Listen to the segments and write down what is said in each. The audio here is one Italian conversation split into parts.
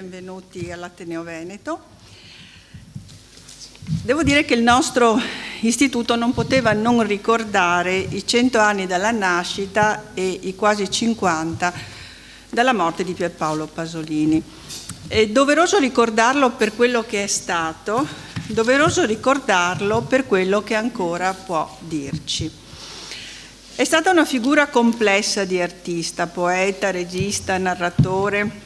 benvenuti all'Ateneo Veneto. Devo dire che il nostro istituto non poteva non ricordare i 100 anni dalla nascita e i quasi 50 dalla morte di Pierpaolo Pasolini. È doveroso ricordarlo per quello che è stato, doveroso ricordarlo per quello che ancora può dirci. È stata una figura complessa di artista, poeta, regista, narratore,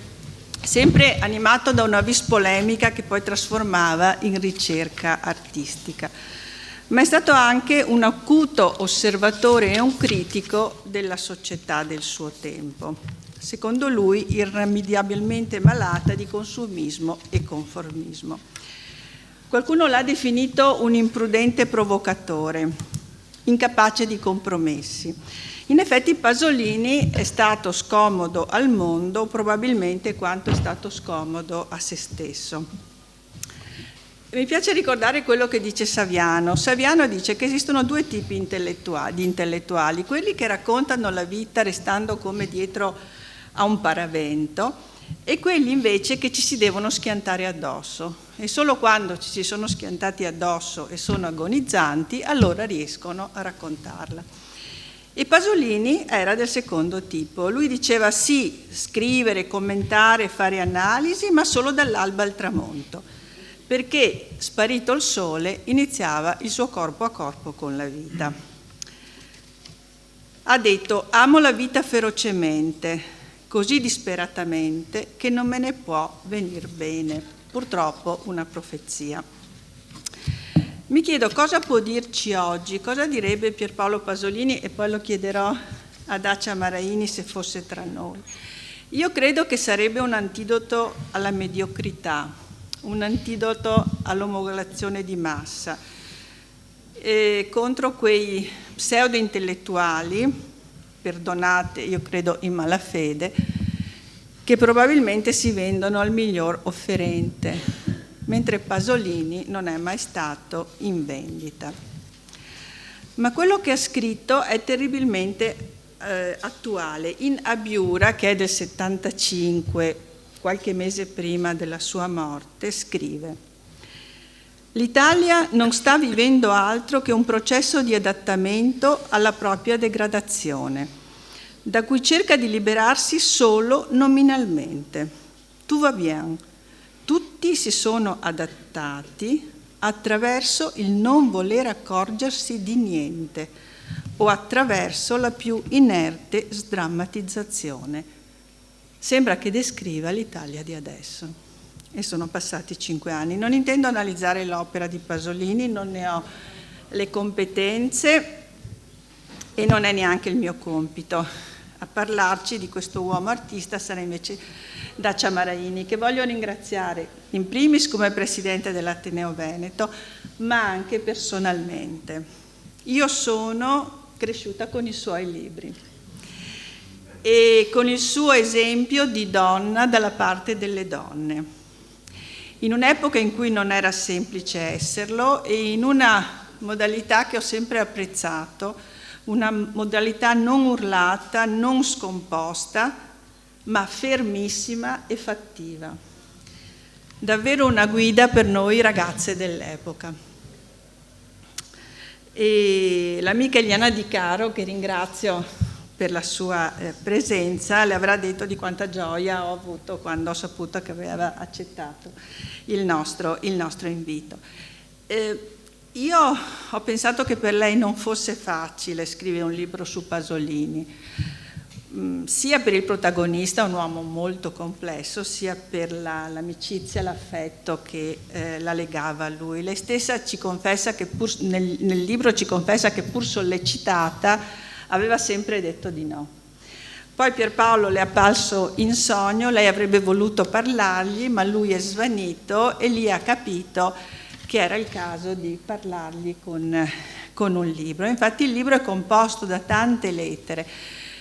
sempre animato da una vis polemica che poi trasformava in ricerca artistica. Ma è stato anche un acuto osservatore e un critico della società del suo tempo, secondo lui irrimediabilmente malata di consumismo e conformismo. Qualcuno l'ha definito un imprudente provocatore, incapace di compromessi. In effetti Pasolini è stato scomodo al mondo probabilmente quanto è stato scomodo a se stesso. Mi piace ricordare quello che dice Saviano. Saviano dice che esistono due tipi di intellettuali, quelli che raccontano la vita restando come dietro a un paravento e quelli invece che ci si devono schiantare addosso. E solo quando ci si sono schiantati addosso e sono agonizzanti, allora riescono a raccontarla. E Pasolini era del secondo tipo. Lui diceva sì, scrivere, commentare, fare analisi, ma solo dall'alba al tramonto, perché sparito il sole iniziava il suo corpo a corpo con la vita. Ha detto: amo la vita ferocemente, così disperatamente che non me ne può venir bene. Purtroppo una profezia. Mi chiedo cosa può dirci oggi, cosa direbbe Pierpaolo Pasolini, e poi lo chiederò a Dacia Maraini se fosse tra noi. Io credo che sarebbe un antidoto alla mediocrità, un antidoto all'omologazione di massa, contro quei pseudo-intellettuali, perdonate, io credo in malafede, che probabilmente si vendono al miglior offerente, mentre Pasolini non è mai stato in vendita. Ma quello che ha scritto è terribilmente attuale. In Abiura, che è del 75, qualche mese prima della sua morte, scrive: l'Italia non sta vivendo altro che un processo di adattamento alla propria degradazione, da cui cerca di liberarsi solo nominalmente. Tout va bien. Tutti si sono adattati attraverso il non voler accorgersi di niente o attraverso la più inerte sdrammatizzazione. Sembra che descriva l'Italia di adesso. E sono passati 5 anni. Non intendo analizzare l'opera di Pasolini, non ne ho le competenze e non è neanche il mio compito. A parlarci di questo uomo artista sarà invece Dacia Maraini, che voglio ringraziare in primis come presidente dell'Ateneo Veneto, ma anche personalmente. Io sono cresciuta con i suoi libri e con il suo esempio di donna dalla parte delle donne, in un'epoca in cui non era semplice esserlo e in una modalità che ho sempre apprezzato, una modalità non urlata, non scomposta, ma fermissima e fattiva. Davvero una guida per noi ragazze dell'epoca. E l'amica Eliana Di Caro, che ringrazio per la sua presenza, le avrà detto di quanta gioia ho avuto quando ho saputo che aveva accettato il nostro invito. Io ho pensato che per lei non fosse facile scrivere un libro su Pasolini, sia per il protagonista, un uomo molto complesso, sia per l'amicizia, l'affetto che la legava a lui. Lei stessa ci confessa che nel libro ci confessa che pur sollecitata aveva sempre detto di no. Poi Pierpaolo le è apparso in sogno, lei avrebbe voluto parlargli, ma lui è svanito e lì ha capito che era il caso di parlargli con un libro. Infatti il libro è composto da tante lettere,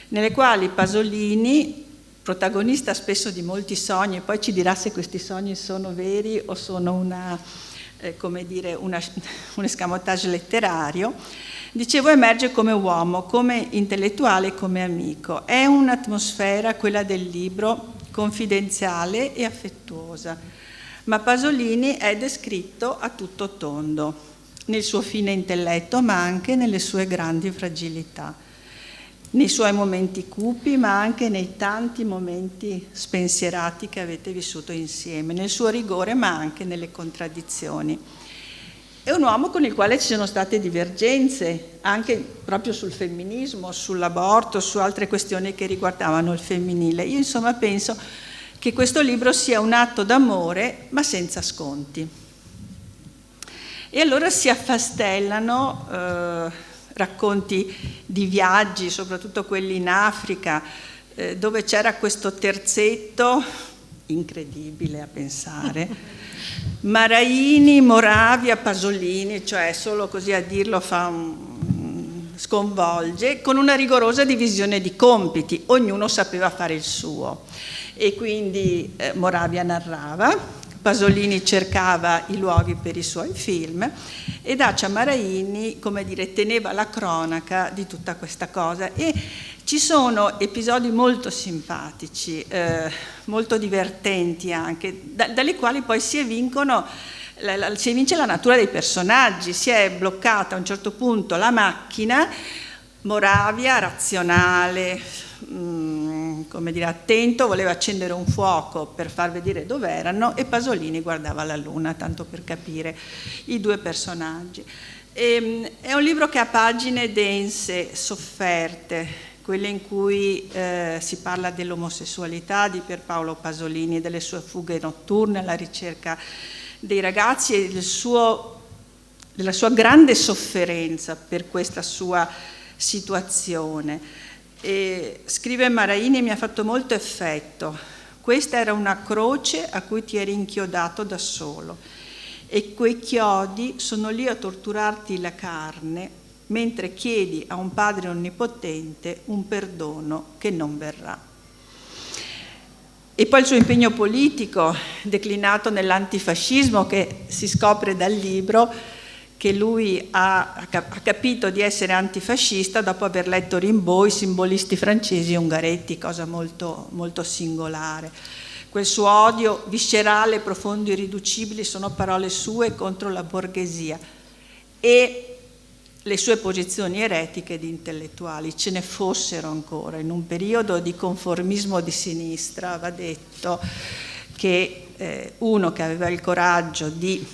nelle quali Pasolini, protagonista spesso di molti sogni, e poi ci dirà se questi sogni sono veri o sono un escamotage letterario, dicevo, emerge come uomo, come intellettuale, come amico. È un'atmosfera, quella del libro, confidenziale e affettuosa, ma Pasolini è descritto a tutto tondo, nel suo fine intelletto, ma anche nelle sue grandi fragilità, nei suoi momenti cupi, ma anche nei tanti momenti spensierati che avete vissuto insieme, nel suo rigore, ma anche nelle contraddizioni. È un uomo con il quale ci sono state divergenze, anche proprio sul femminismo, sull'aborto, su altre questioni che riguardavano il femminile. Io insomma penso che questo libro sia un atto d'amore, ma senza sconti. E allora si affastellano racconti di viaggi, soprattutto quelli in Africa, dove c'era questo terzetto, incredibile a pensare, Maraini, Moravia, Pasolini, cioè solo così a dirlo sconvolge, con una rigorosa divisione di compiti, ognuno sapeva fare il suo. E quindi Moravia narrava, Pasolini cercava i luoghi per i suoi film e Dacia Maraini, come dire, teneva la cronaca di tutta questa cosa. E ci sono episodi molto simpatici, molto divertenti anche, dalle quali poi si evince la natura dei personaggi. Si è bloccata a un certo punto la macchina, Moravia, razionale, come dire, attento, voleva accendere un fuoco per far vedere dove erano, e Pasolini guardava la luna, tanto per capire i due personaggi. È un libro che ha pagine dense, sofferte, quelle in cui si parla dell'omosessualità di Pierpaolo Pasolini, delle sue fughe notturne alla ricerca dei ragazzi e della sua grande sofferenza per questa sua situazione. E scrive Maraini: mi ha fatto molto effetto, questa era una croce a cui ti eri inchiodato da solo e quei chiodi sono lì a torturarti la carne mentre chiedi a un padre onnipotente un perdono che non verrà. E poi il suo impegno politico, declinato nell'antifascismo, che si scopre dal libro che lui ha capito di essere antifascista dopo aver letto Rimbaud, i simbolisti francesi e Ungaretti, cosa molto, molto singolare. Quel suo odio viscerale, profondo, irriducibile sono parole sue contro la borghesia. E le sue posizioni eretiche di intellettuali, ce ne fossero ancora. In un periodo di conformismo di sinistra va detto che uno che aveva il coraggio di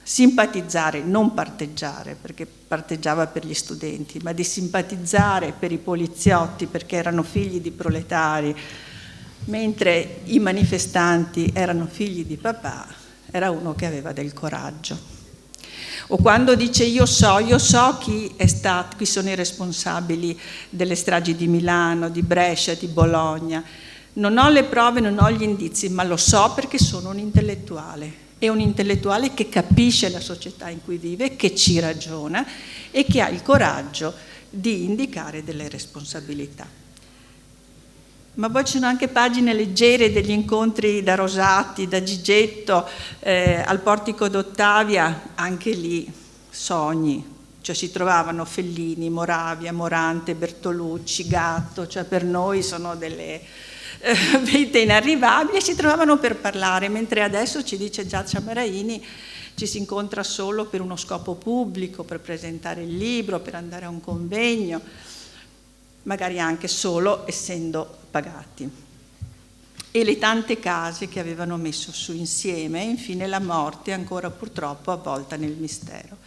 simpatizzare, non parteggiare, perché parteggiava per gli studenti, ma di simpatizzare per i poliziotti perché erano figli di proletari, mentre i manifestanti erano figli di papà, era uno che aveva del coraggio. O quando dice io so chi sono i responsabili delle stragi di Milano, di Brescia, di Bologna. Non ho le prove, non ho gli indizi, ma lo so perché sono un intellettuale. È un intellettuale che capisce la società in cui vive, che ci ragiona e che ha il coraggio di indicare delle responsabilità. Ma poi ci sono anche pagine leggere degli incontri da Rosati, da Gigetto, al Portico d'Ottavia, anche lì sogni, cioè si trovavano Fellini, Moravia, Morante, Bertolucci, Gatto, cioè per noi sono delle vite inarrivabili, e si trovavano per parlare, mentre adesso ci dice Dacia Maraini ci si incontra solo per uno scopo pubblico, per presentare il libro, per andare a un convegno, magari anche solo essendo pagati. E le tante case che avevano messo su insieme, e infine la morte ancora purtroppo avvolta nel mistero.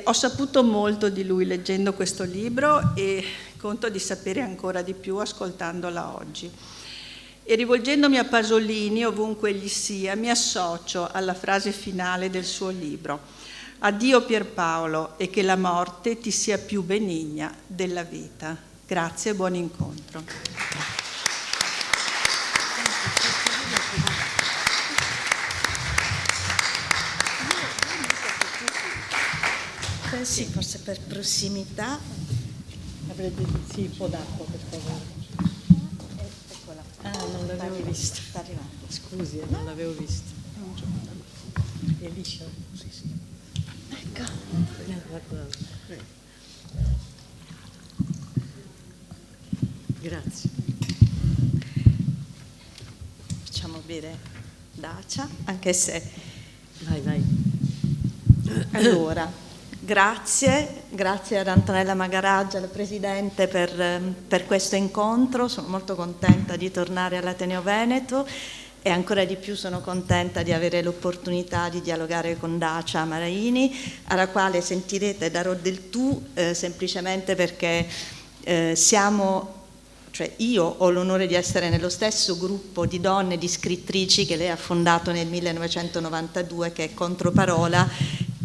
Ho saputo molto di lui leggendo questo libro e conto di sapere ancora di più ascoltandola oggi. E rivolgendomi a Pasolini, ovunque egli sia, mi associo alla frase finale del suo libro: addio Pierpaolo, e che la morte ti sia più benigna della vita. Grazie e buon incontro. Sì, forse per prossimità. Avrete sì, un po' d'acqua, per favore. Eccola. Ah, non l'avevo vista. Sta arrivando. Scusi, non l'avevo vista. È liscia? Sì, sì. Ecco. Guarda. Grazie. bere Dacia, anche se... Vai. Allora, grazie ad Antonella Magaraggia, la Presidente, per questo incontro. Sono molto contenta di tornare all'Ateneo Veneto e ancora di più sono contenta di avere l'opportunità di dialogare con Dacia Maraini, alla quale sentirete darò del tu, semplicemente perché cioè io ho l'onore di essere nello stesso gruppo di donne, di scrittrici che lei ha fondato nel 1992, che è Controparola,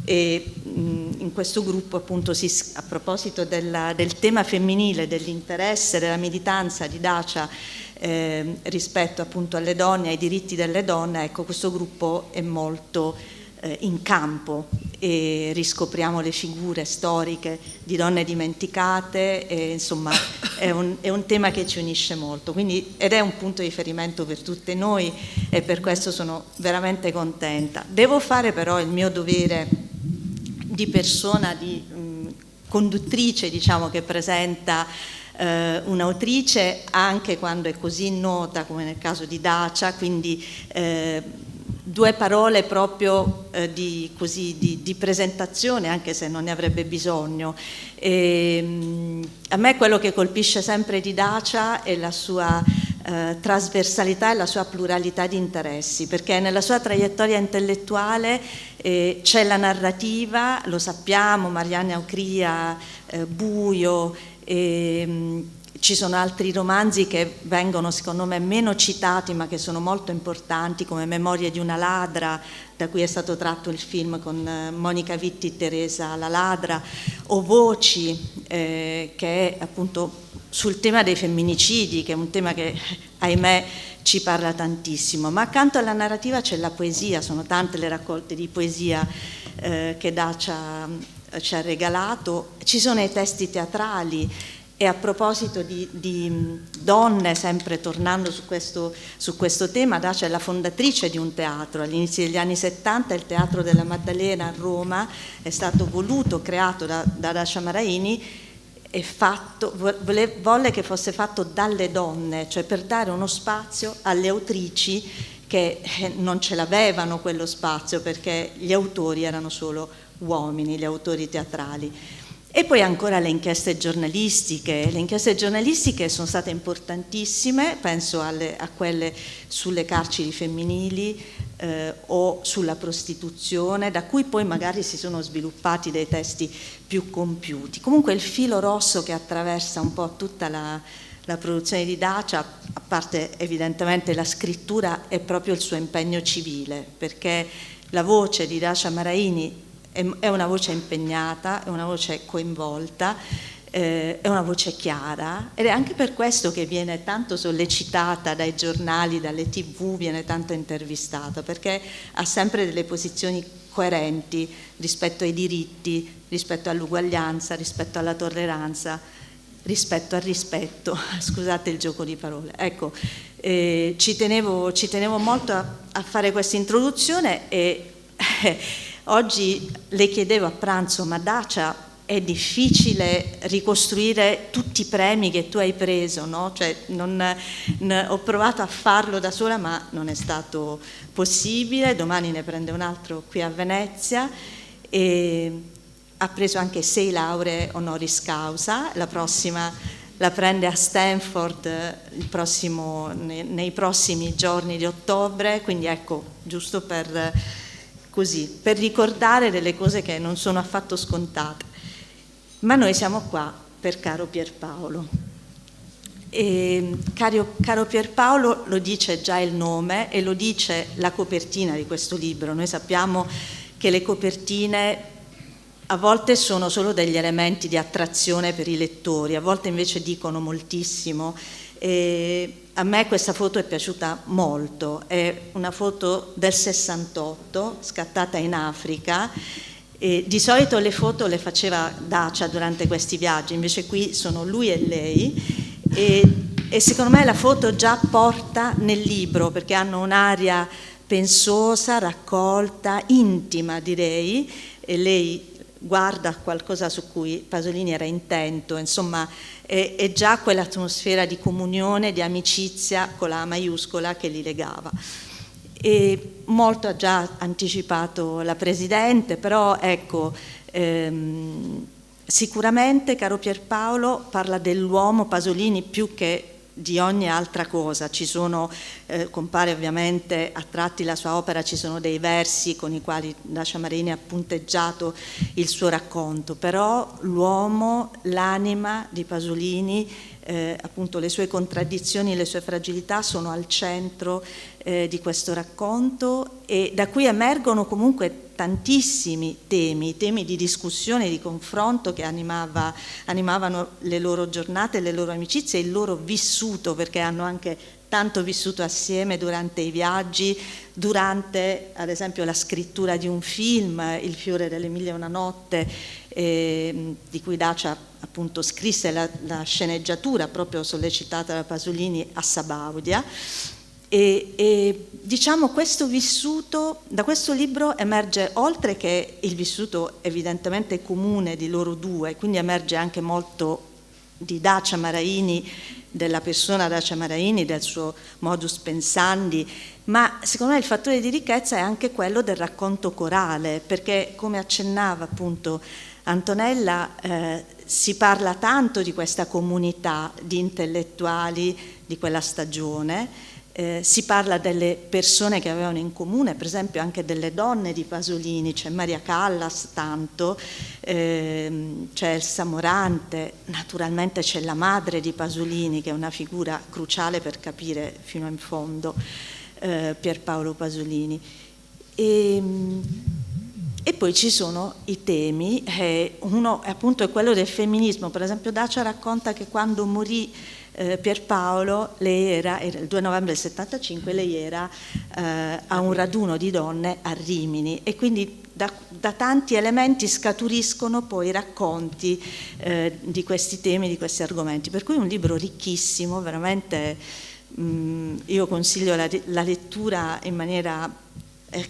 e in questo gruppo appunto a proposito del tema femminile, dell'interesse, della militanza di Dacia rispetto appunto alle donne, ai diritti delle donne, ecco, questo gruppo è molto in campo e riscopriamo le figure storiche di donne dimenticate e insomma è un tema che ci unisce molto, quindi, ed è un punto di riferimento per tutte noi e per questo sono veramente contenta. Devo fare però il mio dovere di persona, di conduttrice, diciamo, che presenta un'autrice anche quando è così nota come nel caso di Dacia, quindi due parole proprio di presentazione, anche se non ne avrebbe bisogno. A me quello che colpisce sempre di Dacia è la sua trasversalità e la sua pluralità di interessi, perché nella sua traiettoria intellettuale c'è la narrativa, lo sappiamo, Marianne Autria, Buio, ci sono altri romanzi che vengono secondo me meno citati ma che sono molto importanti, come Memorie di una ladra, da cui è stato tratto il film con Monica Vitti, Teresa la ladra, o Voci, che è appunto sul tema dei femminicidi, che è un tema che ahimè ci parla tantissimo. Ma accanto alla narrativa c'è la poesia, sono tante le raccolte di poesia che Dacia ci ha regalato, ci sono i testi teatrali. E a proposito di donne, sempre tornando su questo tema, Dacia è la fondatrice di un teatro. All'inizio degli anni 70 il Teatro della Maddalena a Roma è stato creato da Dacia Maraini e volle che fosse fatto dalle donne, cioè per dare uno spazio alle autrici che non ce l'avevano quello spazio, perché gli autori erano solo uomini, gli autori teatrali. E poi ancora le inchieste giornalistiche. Le inchieste giornalistiche sono state importantissime, penso a quelle sulle carceri femminili o sulla prostituzione, da cui poi magari si sono sviluppati dei testi più compiuti. Comunque il filo rosso che attraversa un po' tutta la produzione di Dacia, a parte evidentemente la scrittura, è proprio il suo impegno civile, perché la voce di Dacia Maraini è una voce impegnata, è una voce coinvolta, è una voce chiara, ed è anche per questo che viene tanto sollecitata dai giornali, dalle TV, viene tanto intervistata, perché ha sempre delle posizioni coerenti rispetto ai diritti, rispetto all'uguaglianza, rispetto alla tolleranza, rispetto al rispetto, scusate il gioco di parole. Ecco, ci tenevo molto a fare questa introduzione e oggi le chiedevo a pranzo, ma Dacia, è difficile ricostruire tutti i premi che tu hai preso, no? Cioè, ho provato a farlo da sola, ma non è stato possibile. Domani ne prende un altro qui a Venezia e ha preso anche 6 lauree honoris causa. La prossima la prende a Stanford nei prossimi giorni di ottobre, quindi ecco, giusto per ricordare delle cose che non sono affatto scontate. Ma noi siamo qua per Caro Pierpaolo. E caro Pierpaolo lo dice già il nome e lo dice la copertina di questo libro. Noi sappiamo che le copertine a volte sono solo degli elementi di attrazione per i lettori, a volte invece dicono moltissimo. E a me questa foto è piaciuta molto, è una foto del 68 scattata in Africa, e di solito le foto le faceva Dacia durante questi viaggi, invece qui sono lui e lei e secondo me la foto già porta nel libro, perché hanno un'aria pensosa, raccolta, intima direi, e lei guarda qualcosa su cui Pasolini era intento, insomma è già quell'atmosfera di comunione, di amicizia con la A maiuscola che li legava. E molto ha già anticipato la Presidente, però ecco, sicuramente, caro Pierpaolo, parla dell'uomo Pasolini più che di ogni altra cosa. Ci sono, compare ovviamente a tratti la sua opera, ci sono dei versi con i quali Dacia Maraini ha punteggiato il suo racconto, però l'uomo, l'anima di Pasolini, appunto le sue contraddizioni, le sue fragilità sono al centro di questo racconto, e da cui emergono comunque tantissimi temi di discussione, di confronto che animavano le loro giornate, le loro amicizie, il loro vissuto, perché hanno anche tanto vissuto assieme durante i viaggi, durante ad esempio la scrittura di un film, Il fiore dell'Emilia è una notte, di cui Dacia appunto scrisse la sceneggiatura proprio sollecitata da Pasolini a Sabaudia. E diciamo questo vissuto, da questo libro emerge, oltre che il vissuto evidentemente comune di loro due, quindi emerge anche molto di Dacia Maraini, della persona Dacia Maraini, del suo modus pensandi, ma secondo me il fattore di ricchezza è anche quello del racconto corale, perché come accennava appunto Antonella, si parla tanto di questa comunità di intellettuali di quella stagione. Si parla delle persone che avevano in comune, per esempio anche delle donne di Pasolini, c'è Maria Callas tanto, c'è Elsa Morante, naturalmente c'è la madre di Pasolini che è una figura cruciale per capire fino in fondo Pierpaolo Pasolini. E poi ci sono i temi, uno appunto è quello del femminismo. Per esempio Dacia racconta che quando morì Pierpaolo, lei era il 2 novembre del 75, lei era a un raduno di donne a Rimini, e quindi da tanti elementi scaturiscono poi racconti di questi temi, di questi argomenti, per cui è un libro ricchissimo, veramente io consiglio la lettura in maniera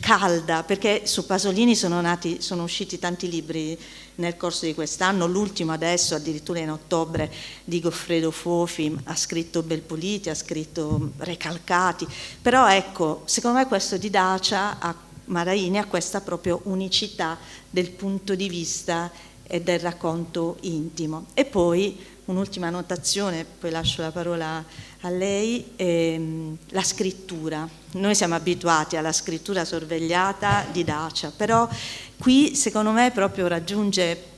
calda, perché su Pasolini sono usciti tanti libri nel corso di quest'anno, l'ultimo adesso addirittura in ottobre di Goffredo Fofi, ha scritto Belpoliti, ha scritto Recalcati, però ecco, secondo me questo di Dacia a Maraini ha questa proprio unicità del punto di vista e del racconto intimo. E poi un'ultima notazione, poi lascio la parola a lei, la scrittura. Noi siamo abituati alla scrittura sorvegliata di Dacia, però qui secondo me proprio raggiunge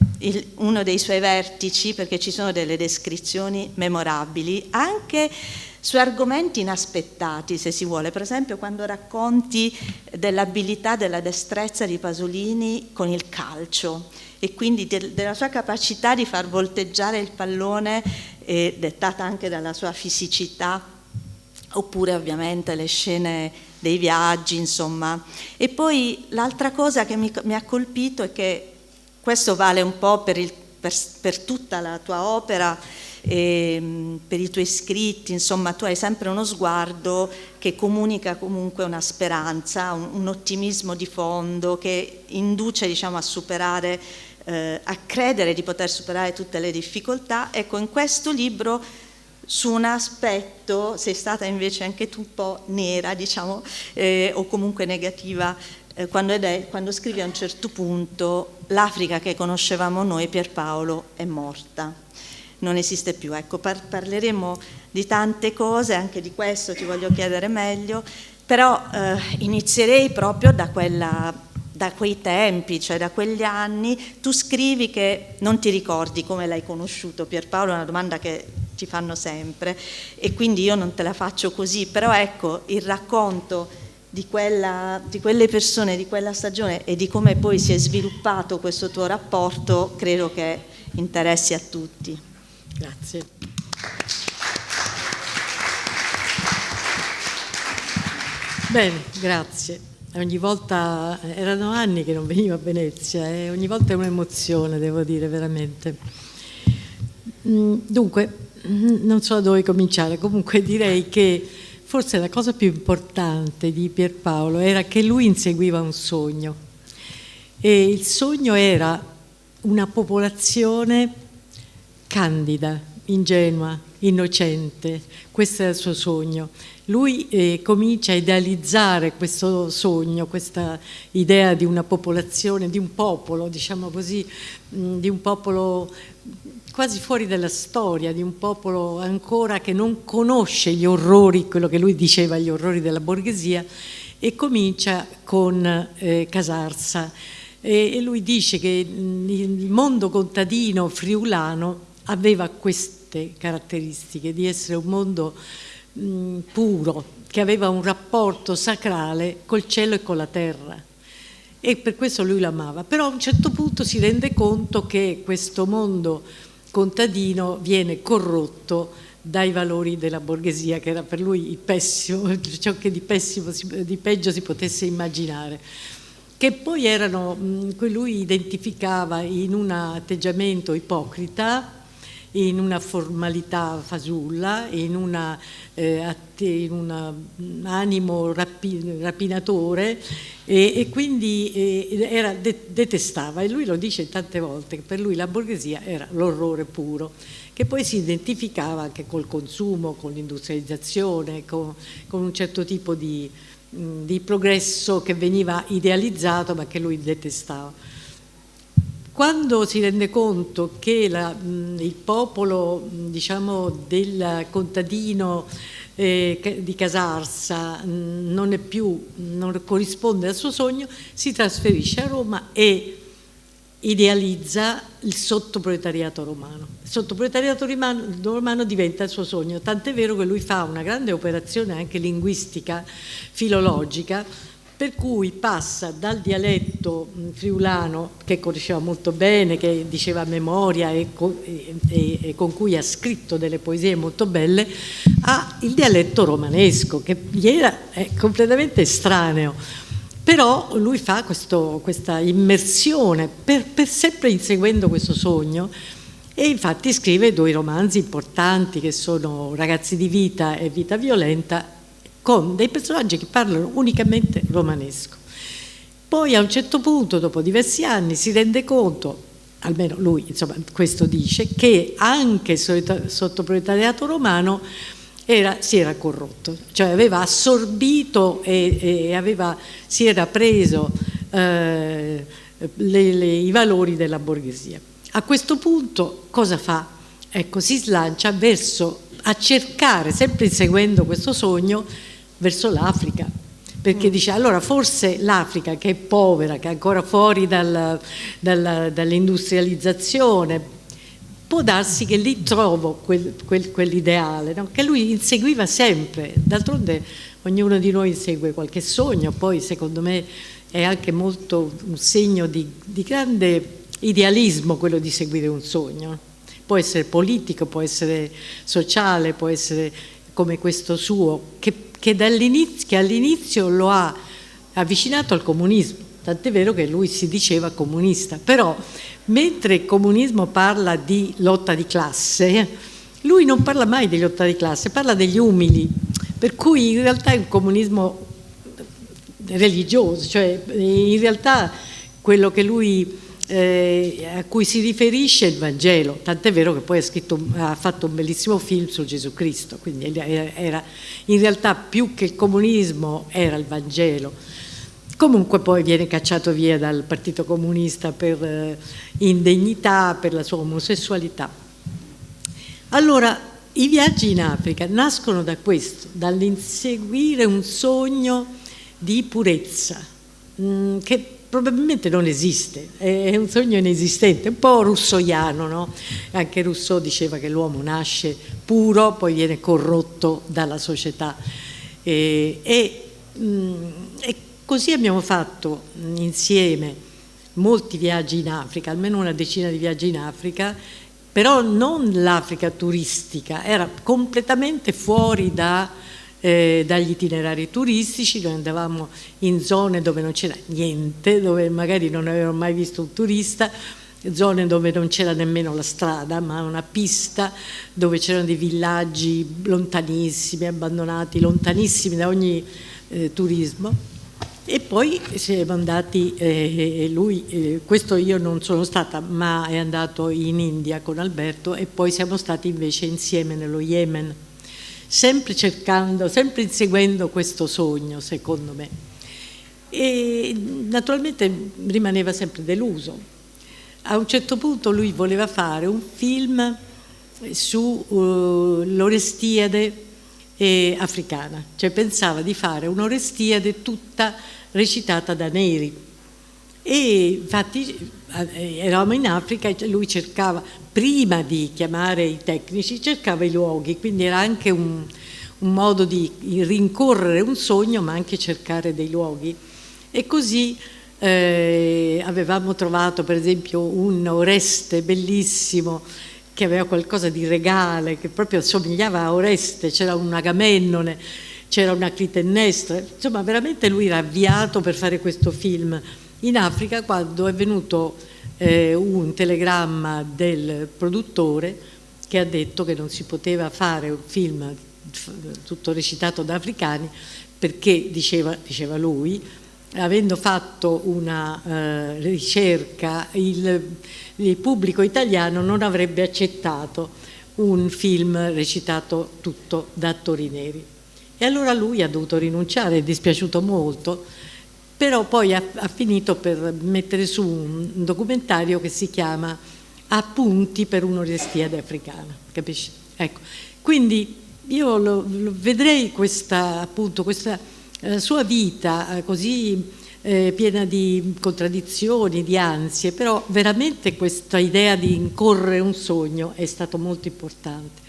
uno dei suoi vertici, perché ci sono delle descrizioni memorabili, anche su argomenti inaspettati, se si vuole. Per esempio quando racconti dell'abilità, della destrezza di Pasolini con il calcio, e quindi della sua capacità di far volteggiare il pallone, dettata anche dalla sua fisicità, oppure ovviamente le scene dei viaggi, insomma. E poi l'altra cosa che mi ha colpito è che questo vale un po' per tutta la tua opera, per i tuoi scritti, insomma tu hai sempre uno sguardo che comunica comunque una speranza, un ottimismo di fondo che induce, diciamo, a superare, a credere di poter superare tutte le difficoltà. Ecco, in questo libro su un aspetto sei stata invece anche tu un po' nera, diciamo, o comunque negativa, quando scrivi a un certo punto: l'Africa che conoscevamo noi, Pierpaolo, è morta, non esiste più. Ecco, parleremo di tante cose, anche di questo ti voglio chiedere meglio, però inizierei proprio da quei tempi, cioè da quegli anni. Tu scrivi che non ti ricordi come l'hai conosciuto Pierpaolo, è una domanda che ti fanno sempre e quindi io non te la faccio così, però ecco, il racconto di quelle persone, di quella stagione e di come poi si è sviluppato questo tuo rapporto, credo che interessi a tutti. Grazie. Bene, grazie. Ogni volta, erano anni che non venivo a Venezia e ogni volta è un'emozione, devo dire, veramente. Dunque, non so da dove cominciare, comunque direi che forse la cosa più importante di Pierpaolo era che lui inseguiva un sogno, e il sogno era una popolazione candida, ingenua, innocente. Questo era il suo sogno. lui comincia a idealizzare questo sogno, questa idea di una popolazione, di un popolo, diciamo così, di un popolo quasi fuori dalla storia, di un popolo ancora che non conosce gli orrori, quello che lui diceva, gli orrori della borghesia, e comincia con Casarsa. E lui dice che il mondo contadino friulano aveva queste caratteristiche, di essere un mondo puro, che aveva un rapporto sacrale col cielo e con la terra, e per questo lui l'amava. Però a un certo punto si rende conto che questo mondo contadino viene corrotto dai valori della borghesia, che era per lui il pessimo, ciò che di peggio si potesse immaginare, che poi erano, lui identificava in un atteggiamento ipocrita, in una formalità fasulla, in un animo rapinatore, e quindi detestava, e lui lo dice tante volte, che per lui la borghesia era l'orrore puro, che poi si identificava anche col consumo, con l'industrializzazione, con un certo tipo di progresso che veniva idealizzato ma che lui detestava. Quando si rende conto che il popolo, diciamo, del contadino di Casarsa non corrisponde al suo sogno, si trasferisce a Roma e idealizza il sottoproletariato romano. Il sottoproletariato romano diventa il suo sogno, tant'è vero che lui fa una grande operazione anche linguistica, filologica, per cui passa dal dialetto friulano, che conosceva molto bene, che diceva a memoria e con cui ha scritto delle poesie molto belle, al dialetto romanesco, che gli era completamente estraneo. Però lui fa questa immersione, sempre inseguendo questo sogno, e infatti scrive 2 romanzi importanti che sono Ragazzi di vita e Vita violenta, con dei personaggi che parlano unicamente romanesco. Poi a un certo punto, dopo diversi anni, si rende conto, almeno lui, insomma, questo dice, che anche il sottoproletariato romano si era corrotto, cioè aveva assorbito si era preso i valori della borghesia. A questo punto cosa fa? Ecco, si slancia a cercare, sempre inseguendo questo sogno, verso l'Africa, perché dice allora forse l'Africa, che è povera, che è ancora fuori dall'industrializzazione, può darsi che lì trovo quell'ideale, no? Che lui inseguiva sempre. D'altronde ognuno di noi insegue qualche sogno, poi secondo me è anche molto un segno di grande idealismo quello di seguire un sogno. Può essere politico, può essere sociale, può essere come questo suo, che all'inizio lo ha avvicinato al comunismo, tant'è vero che lui si diceva comunista, però mentre il comunismo parla di lotta di classe, lui non parla mai di lotta di classe, parla degli umili, per cui in realtà è un comunismo religioso, cioè in realtà quello che lui a cui si riferisce il Vangelo, tant'è vero che poi ha fatto un bellissimo film su Gesù Cristo, quindi era in realtà più che il comunismo era il Vangelo. Comunque poi viene cacciato via dal Partito Comunista per indegnità, per la sua omosessualità. Allora i viaggi in Africa nascono da questo, dall'inseguire un sogno di purezza che probabilmente non esiste, è un sogno inesistente, un po' russoiano, no? Anche Rousseau diceva che l'uomo nasce puro, poi viene corrotto dalla società. E così abbiamo fatto insieme molti viaggi in Africa, almeno una decina di viaggi in Africa, però non l'Africa turistica, era completamente fuori dagli itinerari turistici. Noi andavamo in zone dove non c'era niente, dove magari non avevamo mai visto un turista, zone dove non c'era nemmeno la strada, ma una pista, dove c'erano dei villaggi lontanissimi, abbandonati, lontanissimi da ogni turismo. E poi siamo andati, questo io non sono stata, ma è andato in India con Alberto, e poi siamo stati invece insieme nello Yemen. sempre cercando, sempre inseguendo questo sogno, secondo me. E naturalmente rimaneva sempre deluso. A un certo punto lui voleva fare un film su l'Orestiade africana, cioè pensava di fare un'Orestiade tutta recitata da neri. E infatti eravamo in Africa e lui cercava, prima di chiamare i tecnici, cercava i luoghi, quindi era anche un modo di rincorrere un sogno, ma anche cercare dei luoghi. E così avevamo trovato per esempio un Oreste bellissimo che aveva qualcosa di regale, che proprio somigliava a Oreste, c'era un Agamennone, c'era una Clitennestra, insomma veramente lui era avviato per fare questo film in Africa, quando è venuto un telegramma del produttore che ha detto che non si poteva fare un film tutto recitato da africani perché, diceva lui, avendo fatto una ricerca, il pubblico italiano non avrebbe accettato un film recitato tutto da attori neri. E allora lui ha dovuto rinunciare, è dispiaciuto molto, però poi ha finito per mettere su un documentario che si chiama Appunti per un'Orestiade africana, capisci? Ecco, quindi io vedrei questa sua vita così piena di contraddizioni, di ansie, però veramente questa idea di incorrere un sogno è stato molto importante.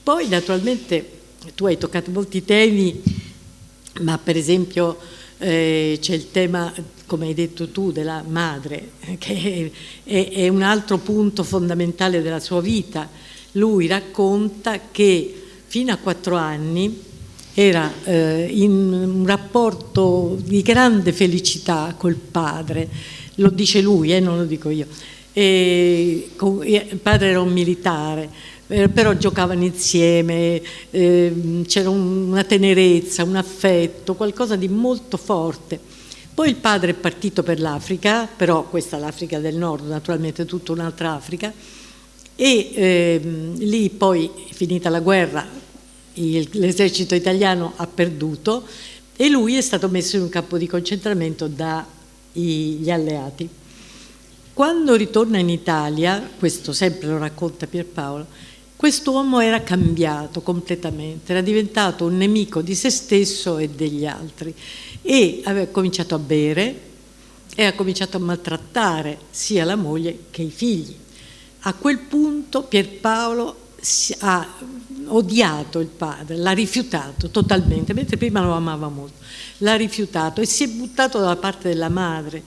Poi naturalmente tu hai toccato molti temi, ma per esempio c'è il tema, come hai detto tu, della madre, che è un altro punto fondamentale della sua vita. Lui racconta che fino a 4 anni era in un rapporto di grande felicità col padre, lo dice lui, non lo dico io. Il padre era un militare, però giocavano insieme, c'era una tenerezza, un affetto, qualcosa di molto forte. Poi il padre è partito per l'Africa, però questa è l'Africa del Nord, naturalmente tutta un'altra Africa, e lì poi, finita la guerra, l'esercito italiano ha perduto e lui è stato messo in un campo di concentramento dagli alleati. Quando ritorna in Italia, questo sempre lo racconta Pierpaolo, quest'uomo era cambiato completamente, era diventato un nemico di se stesso e degli altri e aveva cominciato a bere e ha cominciato a maltrattare sia la moglie che i figli. A quel punto Pierpaolo ha odiato il padre, l'ha rifiutato totalmente, mentre prima lo amava molto, l'ha rifiutato e si è buttato dalla parte della madre,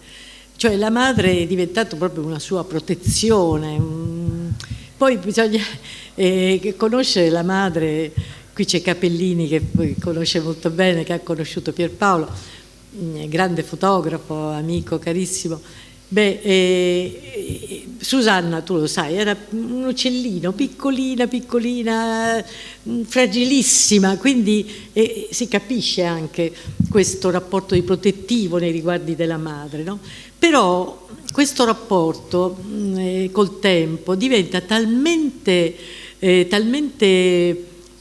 cioè la madre è diventata proprio una sua protezione. Poi bisogna conoscere la madre, qui c'è Capellini che poi conosce molto bene, che ha conosciuto Pierpaolo, grande fotografo, amico carissimo. Susanna, tu lo sai, era un uccellino, piccolina, fragilissima, quindi si capisce anche questo rapporto di protettivo nei riguardi della madre, no? Però questo rapporto col tempo diventa talmente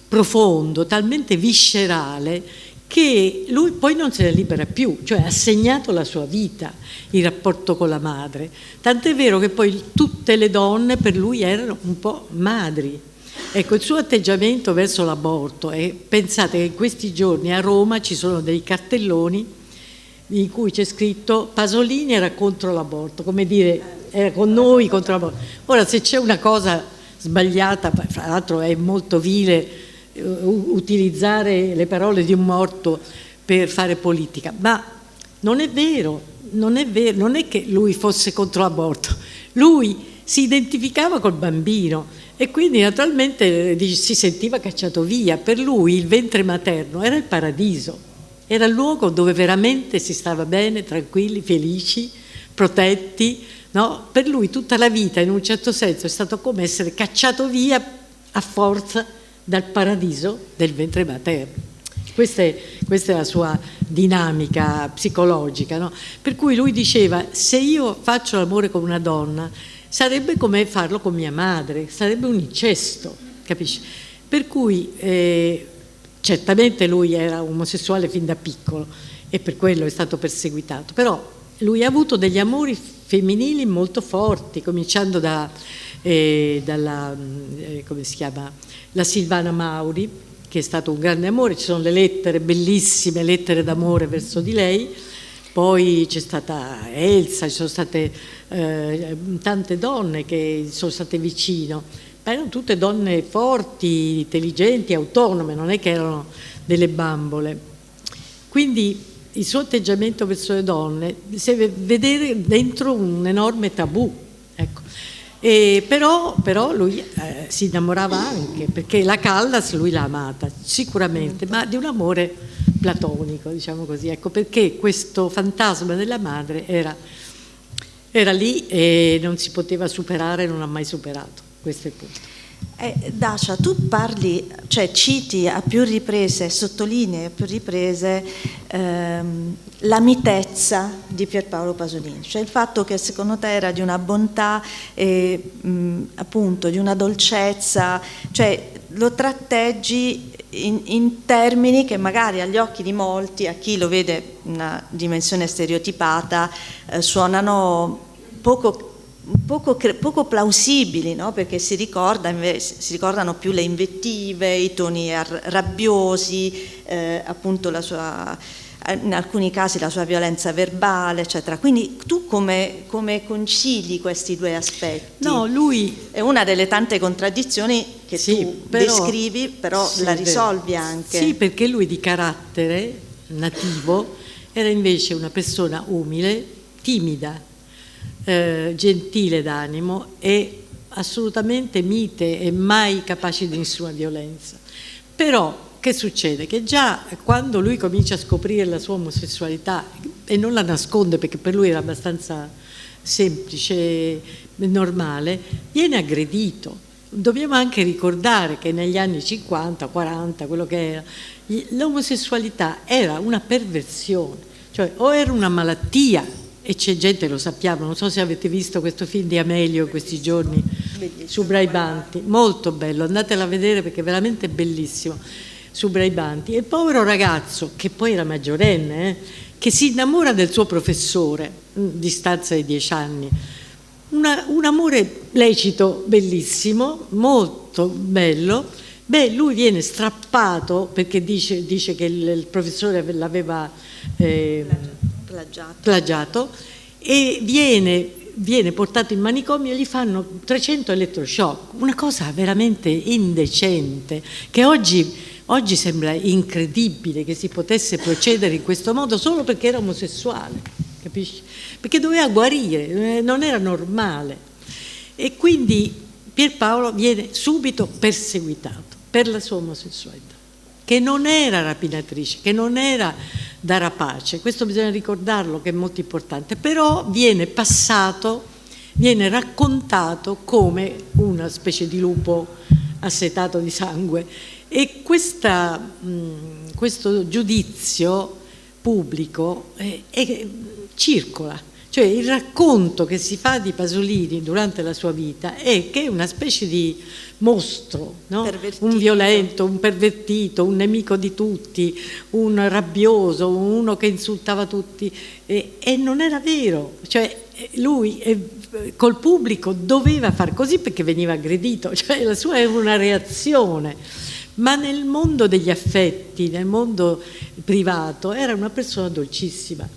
profondo, talmente viscerale, che lui poi non se ne libera più, cioè ha segnato la sua vita il rapporto con la madre. Tant'è vero che poi tutte le donne per lui erano un po' madri. Ecco, il suo atteggiamento verso l'aborto, e pensate che in questi giorni a Roma ci sono dei cartelloni in cui c'è scritto Pasolini era contro l'aborto, come dire, era con noi contro l'aborto. Ora, se c'è una cosa sbagliata, fra l'altro è molto vile utilizzare le parole di un morto per fare politica, ma non è vero, non è che lui fosse contro l'aborto, lui si identificava col bambino e quindi naturalmente si sentiva cacciato via. Per lui il ventre materno era il paradiso, era il luogo dove veramente si stava bene, tranquilli, felici, protetti, no? Per lui tutta la vita in un certo senso è stato come essere cacciato via a forza dal paradiso del ventre materno. Questa è la sua dinamica psicologica, no? Per cui lui diceva: se io faccio l'amore con una donna sarebbe come farlo con mia madre, sarebbe un incesto, capisci? Per cui certamente lui era omosessuale fin da piccolo e per quello è stato perseguitato, però lui ha avuto degli amori femminili molto forti, cominciando dalla come si chiama? La Silvana Mauri, che è stato un grande amore, ci sono le lettere, bellissime lettere d'amore verso di lei, poi c'è stata Elsa, ci sono state tante donne che sono state vicino, ma erano tutte donne forti, intelligenti, autonome, non è che erano delle bambole. Quindi il suo atteggiamento verso le donne si deve vedere dentro un enorme tabù, ecco. Però lui si innamorava anche, perché la Callas lui l'ha amata sicuramente, ma di un amore platonico, diciamo così, ecco, perché questo fantasma della madre era lì e non si poteva superare, non ha mai superato, questo è il punto. Dacia, tu parli, cioè citi a più riprese, sottolinei a più riprese la mitezza di Pierpaolo Pasolini, cioè il fatto che secondo te era di una bontà e appunto di una dolcezza, cioè lo tratteggi in termini che magari agli occhi di molti, a chi lo vede una dimensione stereotipata, suonano poco plausibili, no? Perché si ricordano più le invettive, i toni rabbiosi, appunto in alcuni casi la sua violenza verbale, eccetera. Quindi tu come concili questi due aspetti? No, lui è una delle tante contraddizioni che sì, tu però, descrivi, però sì, la risolvi anche. Sì, perché lui di carattere nativo era invece una persona umile, timida, gentile d'animo e assolutamente mite e mai capace di nessuna violenza. Però che succede? Che già quando lui comincia a scoprire la sua omosessualità e non la nasconde perché per lui era abbastanza semplice e normale, viene aggredito. Dobbiamo anche ricordare che negli anni 50, 40, quello che era, l'omosessualità era una perversione, cioè o era una malattia. E c'è gente, lo sappiamo, non so se avete visto questo film di Amelio questi giorni su Braibanti, molto bello, andatela a vedere perché è veramente bellissimo, su Braibanti. E il povero ragazzo, che poi era maggiorenne, che si innamora del suo professore, distanza di 10 anni, un amore lecito, bellissimo, molto bello. Beh, lui viene strappato perché dice che il professore l'aveva plagiato e viene portato in manicomio e gli fanno 300 elettroshock, una cosa veramente indecente che oggi sembra incredibile che si potesse procedere in questo modo solo perché era omosessuale, capisci? Perché doveva guarire, non era normale. E quindi Pierpaolo viene subito perseguitato per la sua omosessualità, che non era rapinatrice, che non era da rapace, questo bisogna ricordarlo che è molto importante, però viene raccontato come una specie di lupo assetato di sangue e questo giudizio pubblico circola. Cioè il racconto che si fa di Pasolini durante la sua vita è che è una specie di mostro, no? Un violento, un pervertito, un nemico di tutti, un rabbioso, uno che insultava tutti e non era vero, cioè lui col pubblico doveva far così perché veniva aggredito, cioè la sua era una reazione, ma nel mondo degli affetti, nel mondo privato era una persona dolcissima.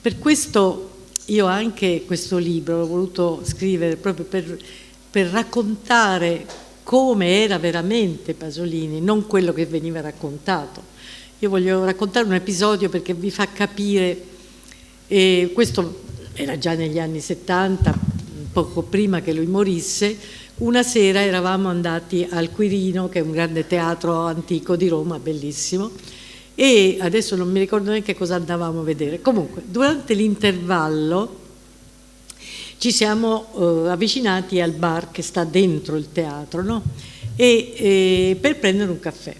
Per questo io anche questo libro l'ho voluto scrivere proprio per raccontare come era veramente Pasolini, non quello che veniva raccontato. Io voglio raccontare un episodio perché vi fa capire, questo era già negli anni 70, poco prima che lui morisse. Una sera eravamo andati al Quirino, che è un grande teatro antico di Roma, bellissimo, e adesso non mi ricordo neanche cosa andavamo a vedere. Comunque, durante l'intervallo ci siamo avvicinati al bar che sta dentro il teatro, no? Per prendere un caffè.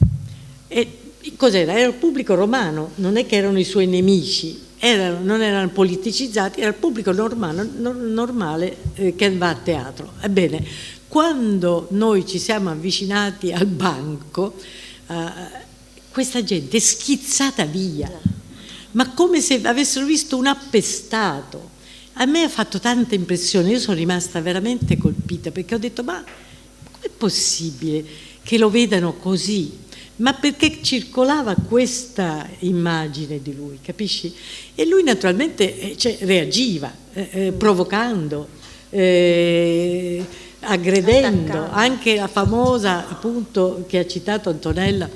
E cos'era? Era il pubblico romano, non è che erano i suoi nemici, non erano politicizzati, era il pubblico normale che va a teatro. Ebbene, quando noi ci siamo avvicinati al banco, questa gente è schizzata via, ma come se avessero visto un appestato. A me ha fatto tanta impressione, io sono rimasta veramente colpita, perché ho detto: ma com'è possibile che lo vedano così? Ma perché circolava questa immagine di lui, capisci? E lui naturalmente reagiva, provocando, aggredendo, attaccando. anche la famosa, appunto, che ha citato Antonella,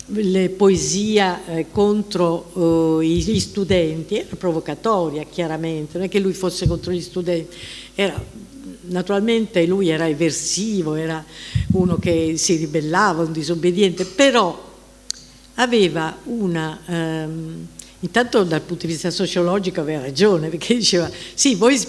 le poesia contro gli studenti, era provocatoria chiaramente, non è che lui fosse contro gli studenti, naturalmente lui era eversivo, era uno che si ribellava, un disobbediente, però aveva intanto dal punto di vista sociologico aveva ragione, perché diceva: sì, voi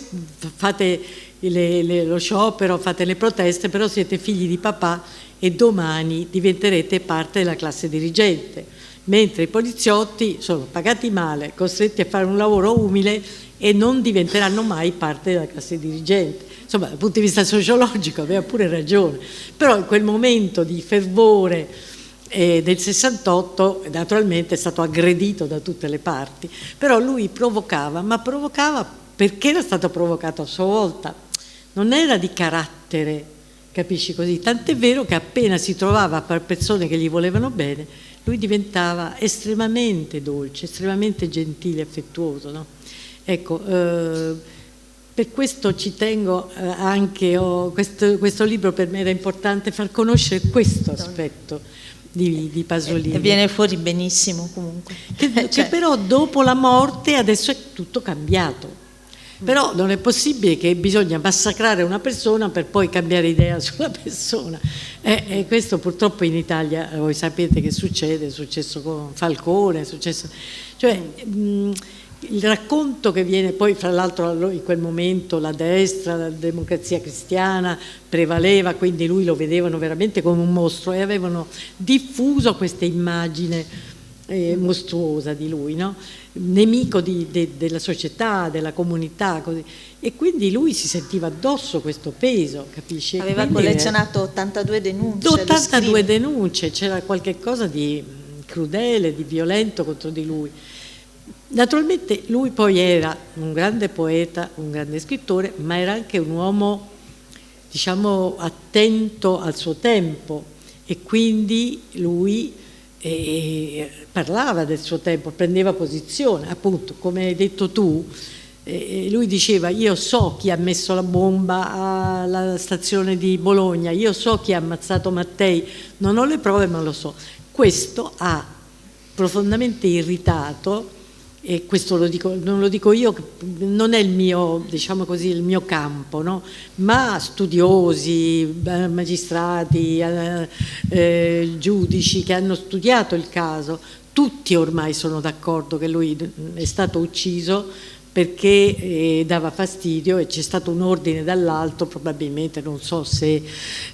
fate lo sciopero, fate le proteste, però siete figli di papà e domani diventerete parte della classe dirigente, mentre i poliziotti sono pagati male, costretti a fare un lavoro umile e non diventeranno mai parte della classe dirigente. Insomma, dal punto di vista sociologico aveva pure ragione, però in quel momento di fervore del 68 naturalmente è stato aggredito da tutte le parti, però lui provocava, ma provocava perché era stato provocato a sua volta, non era di carattere, capisci così? Tant'è vero che appena si trovava per persone che gli volevano bene, lui diventava estremamente dolce, estremamente gentile, affettuoso, no? Ecco, per questo ci tengo anche, questo libro per me era importante far conoscere questo aspetto di Pasolini. E viene fuori benissimo comunque. Che però dopo la morte adesso è tutto cambiato. Però non è possibile che bisogna massacrare una persona per poi cambiare idea sulla persona. E questo purtroppo in Italia, voi sapete che succede, è successo con Falcone, è successo... Cioè, il racconto che viene poi, fra l'altro in quel momento la destra, la democrazia cristiana prevaleva, quindi lui lo vedevano veramente come un mostro e avevano diffuso questa immagine mostruosa di lui, no? Nemico della società, della comunità, così. E quindi lui si sentiva addosso questo peso, capisci? Aveva quindi collezionato 82 denunce. 82 denunce, c'era qualche cosa di crudele, di violento contro di lui. Naturalmente lui poi era un grande poeta, un grande scrittore, ma era anche un uomo, diciamo, attento al suo tempo, e quindi lui parlava del suo tempo, prendeva posizione, appunto, come hai detto tu. Lui diceva: io so chi ha messo la bomba alla stazione di Bologna, io so chi ha ammazzato Mattei, non ho le prove ma lo so. Questo ha profondamente irritato, e questo non lo dico io, non è il mio, diciamo così, il mio campo, no? Ma studiosi, magistrati, giudici che hanno studiato il caso, tutti ormai sono d'accordo che lui è stato ucciso perché dava fastidio, e c'è stato un ordine dall'alto, probabilmente, non so se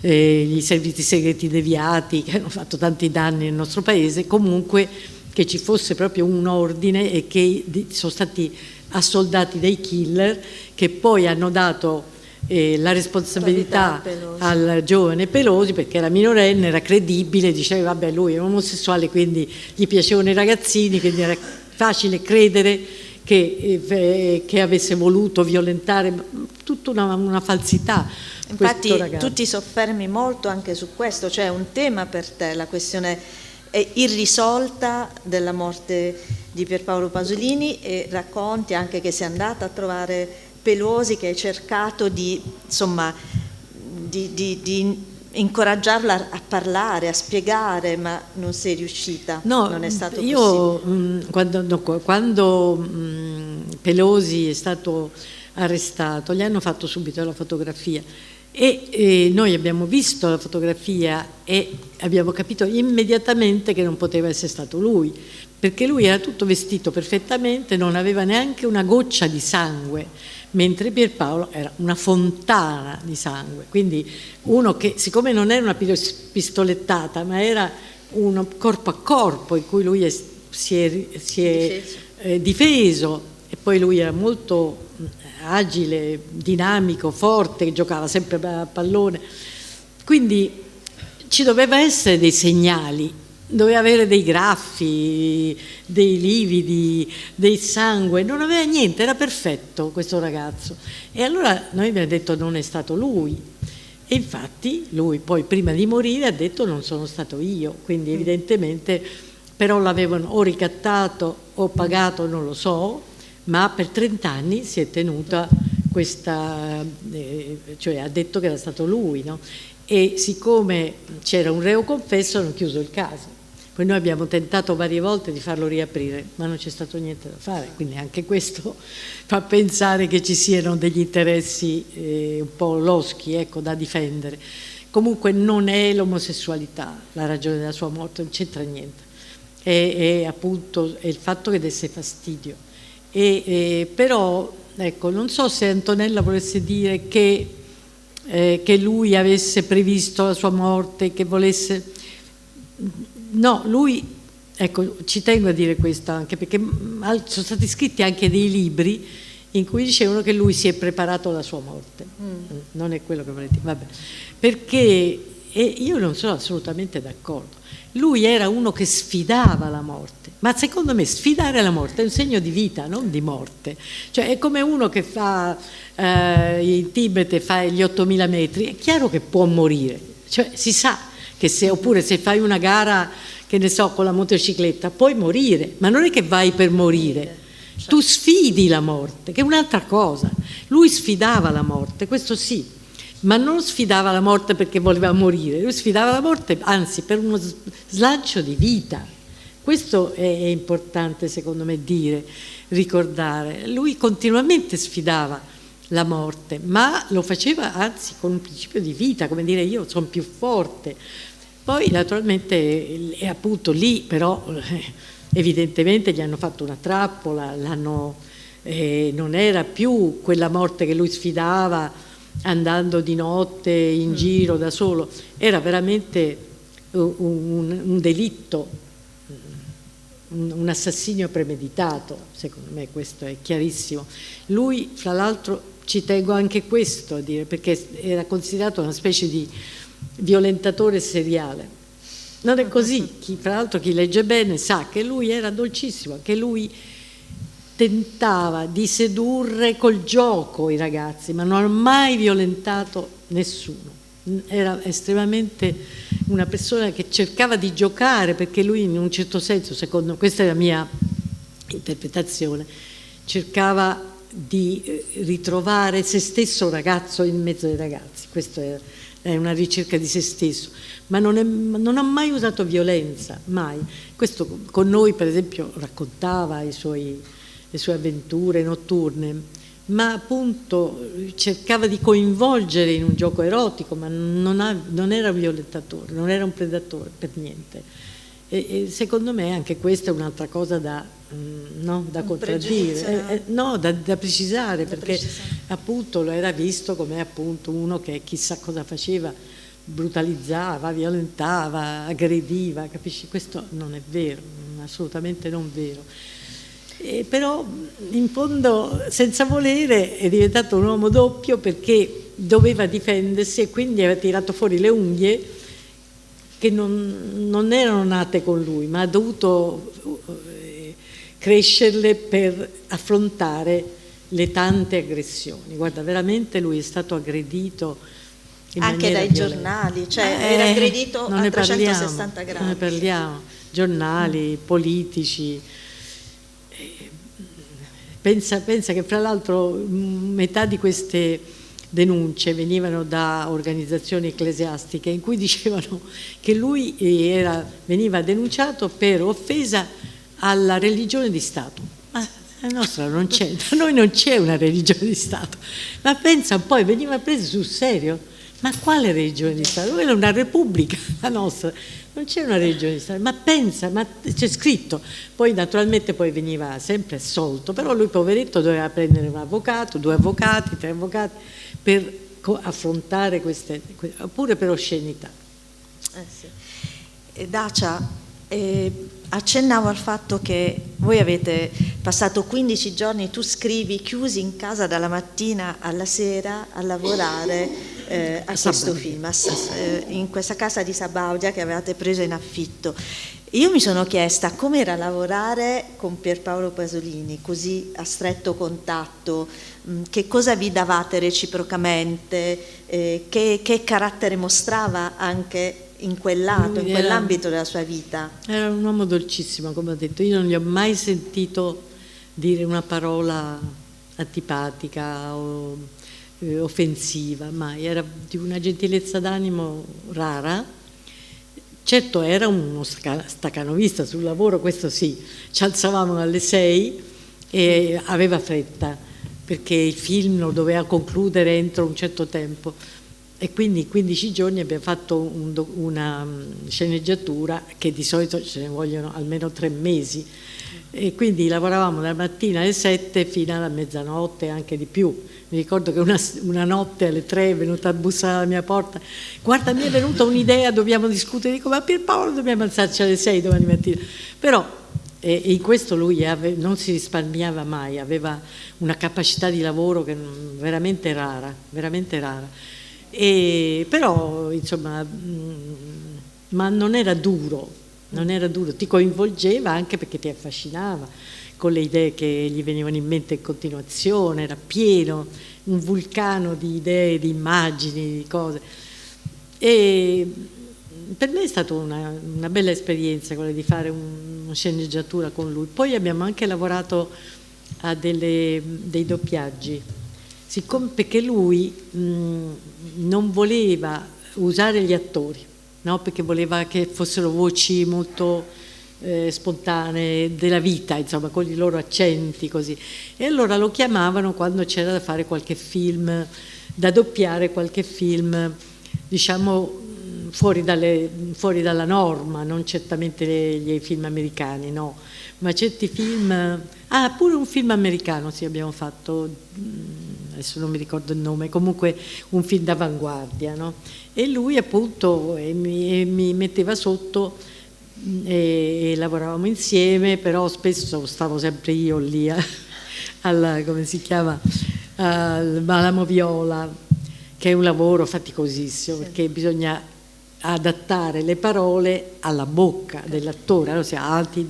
gli servizi segreti deviati che hanno fatto tanti danni nel nostro paese, comunque che ci fosse proprio un ordine e che sono stati assoldati dai killer, che poi hanno dato la responsabilità al giovane Pelosi, perché era minorenne, era credibile, diceva vabbè, lui è un omosessuale, quindi gli piacevano i ragazzini, quindi era facile credere che avesse voluto violentare, tutta una falsità. Infatti tu ti soffermi molto anche su questo, cioè un tema per te, la questione è irrisolta della morte di Pierpaolo Pasolini, e racconti anche che sei andata a trovare Pelosi, che hai cercato di incoraggiarla a parlare, a spiegare, ma non sei riuscita, no, non è stato possibile. Quando Pelosi è stato arrestato, gli hanno fatto subito la fotografia, e noi abbiamo visto la fotografia e abbiamo capito immediatamente che non poteva essere stato lui, perché lui era tutto vestito perfettamente, non aveva neanche una goccia di sangue, mentre Pierpaolo era una fontana di sangue. Quindi uno che, siccome non era una pistolettata, ma era un corpo a corpo in cui lui si è difeso, e poi lui era molto agile, dinamico, forte, giocava sempre a pallone, quindi ci doveva essere dei segnali. doveva avere dei graffi, dei lividi, del sangue, non aveva niente, era perfetto questo ragazzo. E allora noi abbiamo detto non è stato lui. E infatti lui poi prima di morire ha detto non sono stato io, quindi evidentemente però l'avevano o ricattato o pagato, non lo so, ma per 30 anni si è tenuta questa, cioè ha detto che era stato lui, no? E siccome c'era un reo confesso hanno chiuso il caso. Poi noi abbiamo tentato varie volte di farlo riaprire, ma non c'è stato niente da fare, quindi anche questo fa pensare che ci siano degli interessi un po' loschi, ecco, da difendere. Comunque non è l'omosessualità la ragione della sua morte, non c'entra niente, è appunto è il fatto che desse fastidio. Però, ecco, non so se Antonella volesse dire che lui avesse previsto la sua morte, che volesse... No, lui, ecco, ci tengo a dire questo anche perché sono stati scritti anche dei libri in cui dicevano che lui si è preparato alla sua morte. Non è quello che volete dire, vabbè. Perché io non sono assolutamente d'accordo. Lui era uno che sfidava la morte, ma secondo me sfidare la morte è un segno di vita, non di morte. Cioè è come uno che fa in Tibet e fa gli 8000 metri, è chiaro che può morire, cioè si sa che oppure se fai una gara, che ne so, con la motocicletta, puoi morire, ma non è che vai per morire, tu sfidi la morte, che è un'altra cosa. Lui sfidava la morte, questo sì, ma non sfidava la morte perché voleva morire, lui sfidava la morte, anzi, per uno slancio di vita. Questo è importante, secondo me, dire, ricordare. Lui continuamente sfidava la morte, ma lo faceva anzi con un principio di vita, come dire io sono più forte. Poi naturalmente è appunto lì, però evidentemente gli hanno fatto una trappola, non era più quella morte che lui sfidava andando di notte in giro da solo, era veramente un delitto, un assassinio premeditato, secondo me questo è chiarissimo. Lui, fra l'altro, ci tengo anche questo a dire, perché era considerato una specie di violentatore seriale. Non è così, fra l'altro chi legge bene sa che lui era dolcissimo, che lui tentava di sedurre col gioco i ragazzi, ma non ha mai violentato nessuno. Era estremamente una persona che cercava di giocare, perché lui in un certo senso, secondo questa è la mia interpretazione, cercava di ritrovare se stesso ragazzo in mezzo ai ragazzi. Questa è una ricerca di se stesso, ma non ha mai usato violenza, mai. Questo con noi, per esempio, raccontava le sue avventure notturne, ma appunto cercava di coinvolgere in un gioco erotico, ma non era un violentatore, non era un predatore per niente. E secondo me anche questa è un'altra cosa da contraddire, da precisare, perché appunto lo era visto come appunto uno che chissà cosa faceva, brutalizzava, violentava, aggrediva, capisci? Questo non è vero, assolutamente non vero. Però in fondo, senza volere, è diventato un uomo doppio perché doveva difendersi e quindi aveva tirato fuori le unghie che non erano nate con lui, ma ha dovuto crescerle per affrontare le tante aggressioni. Guarda, veramente lui è stato aggredito in anche dai violenta. Giornali, cioè era aggredito a 360 gradi. Non ne parliamo, giornali, politici. Pensa che fra l'altro metà di queste denunce venivano da organizzazioni ecclesiastiche in cui dicevano che lui veniva denunciato per offesa alla religione di Stato. Ma la nostra non c'è, da noi non c'è una religione di Stato. Ma pensa un po', veniva preso sul serio. Ma quale religione di Stato? Quella è una repubblica, la nostra. Non c'è una religione di Stato. Ma pensa, ma c'è scritto. Poi naturalmente poi veniva sempre assolto, però lui poveretto doveva prendere un avvocato, 2 avvocati, 3 avvocati, per affrontare queste, oppure per oscenità. Sì. Dacia, accennavo al fatto che voi avete passato 15 giorni, tu scrivi, chiusi in casa dalla mattina alla sera a lavorare a questo film, in questa casa di Sabaudia che avevate preso in affitto. Io mi sono chiesta com'era lavorare con Pierpaolo Pasolini, così a stretto contatto, che cosa vi davate reciprocamente, che carattere mostrava anche in quel lato, in quell'ambito della sua vita. Era un uomo dolcissimo, come ho detto. Io non gli ho mai sentito dire una parola antipatica o offensiva, mai. Era di una gentilezza d'animo rara. Certo era uno stacanovista sul lavoro, questo sì. Ci alzavamo alle 6 e aveva fretta, perché il film lo doveva concludere entro un certo tempo. E quindi in 15 giorni abbiamo fatto una sceneggiatura che di solito ce ne vogliono almeno 3 mesi. E quindi lavoravamo dalla mattina alle 7 fino alla mezzanotte, anche di più. Mi ricordo che una notte alle 3 è venuta a bussare alla mia porta: guarda, mi è venuta un'idea, dobbiamo discutere. Dico, ma Pierpaolo, dobbiamo alzarci alle 6 domani mattina. Però in questo lui non si risparmiava mai, aveva una capacità di lavoro che veramente rara, veramente rara. Però insomma, ma non era duro, ti coinvolgeva anche perché ti affascinava con le idee che gli venivano in mente in continuazione, era pieno, un vulcano di idee, di immagini, di cose. E per me è stata una bella esperienza quella di fare una sceneggiatura con lui. Poi abbiamo anche lavorato a dei doppiaggi, perché lui non voleva usare gli attori, no? Perché voleva che fossero voci molto spontanee della vita, insomma, con i loro accenti così. E allora lo chiamavano quando c'era da fare qualche film, da doppiare qualche film, diciamo, fuori dalla norma, non certamente gli film americani, no, ma certi film. Pure un film americano, sì, abbiamo fatto, adesso non mi ricordo il nome, comunque un film d'avanguardia, no? E lui appunto mi metteva sotto e lavoravamo insieme, però spesso stavo sempre io lì come si chiama, alla moviola, che è un lavoro faticosissimo, sì, perché bisogna adattare le parole alla bocca dell'attore, allora si avanti e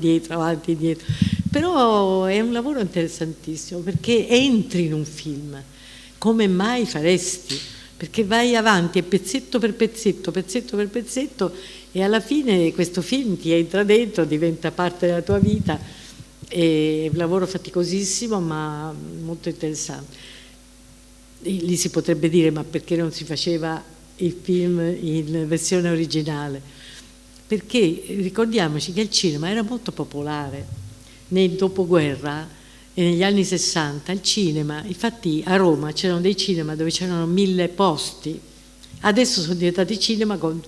indietro, però è un lavoro interessantissimo perché entri in un film come mai faresti, perché vai avanti e pezzetto per pezzetto e alla fine questo film ti entra dentro, diventa parte della tua vita. È un lavoro faticosissimo ma molto interessante. Lì si potrebbe dire, ma perché non si faceva il film in versione originale? Perché ricordiamoci che il cinema era molto popolare nel dopoguerra e negli anni 60. Il cinema, infatti a Roma c'erano dei cinema dove c'erano 1000 posti, adesso sono diventati cinema con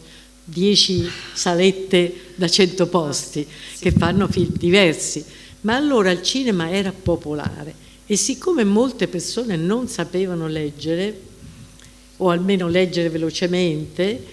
10 salette da 100 posti che fanno film diversi, ma allora il cinema era popolare e siccome molte persone non sapevano leggere o almeno leggere velocemente,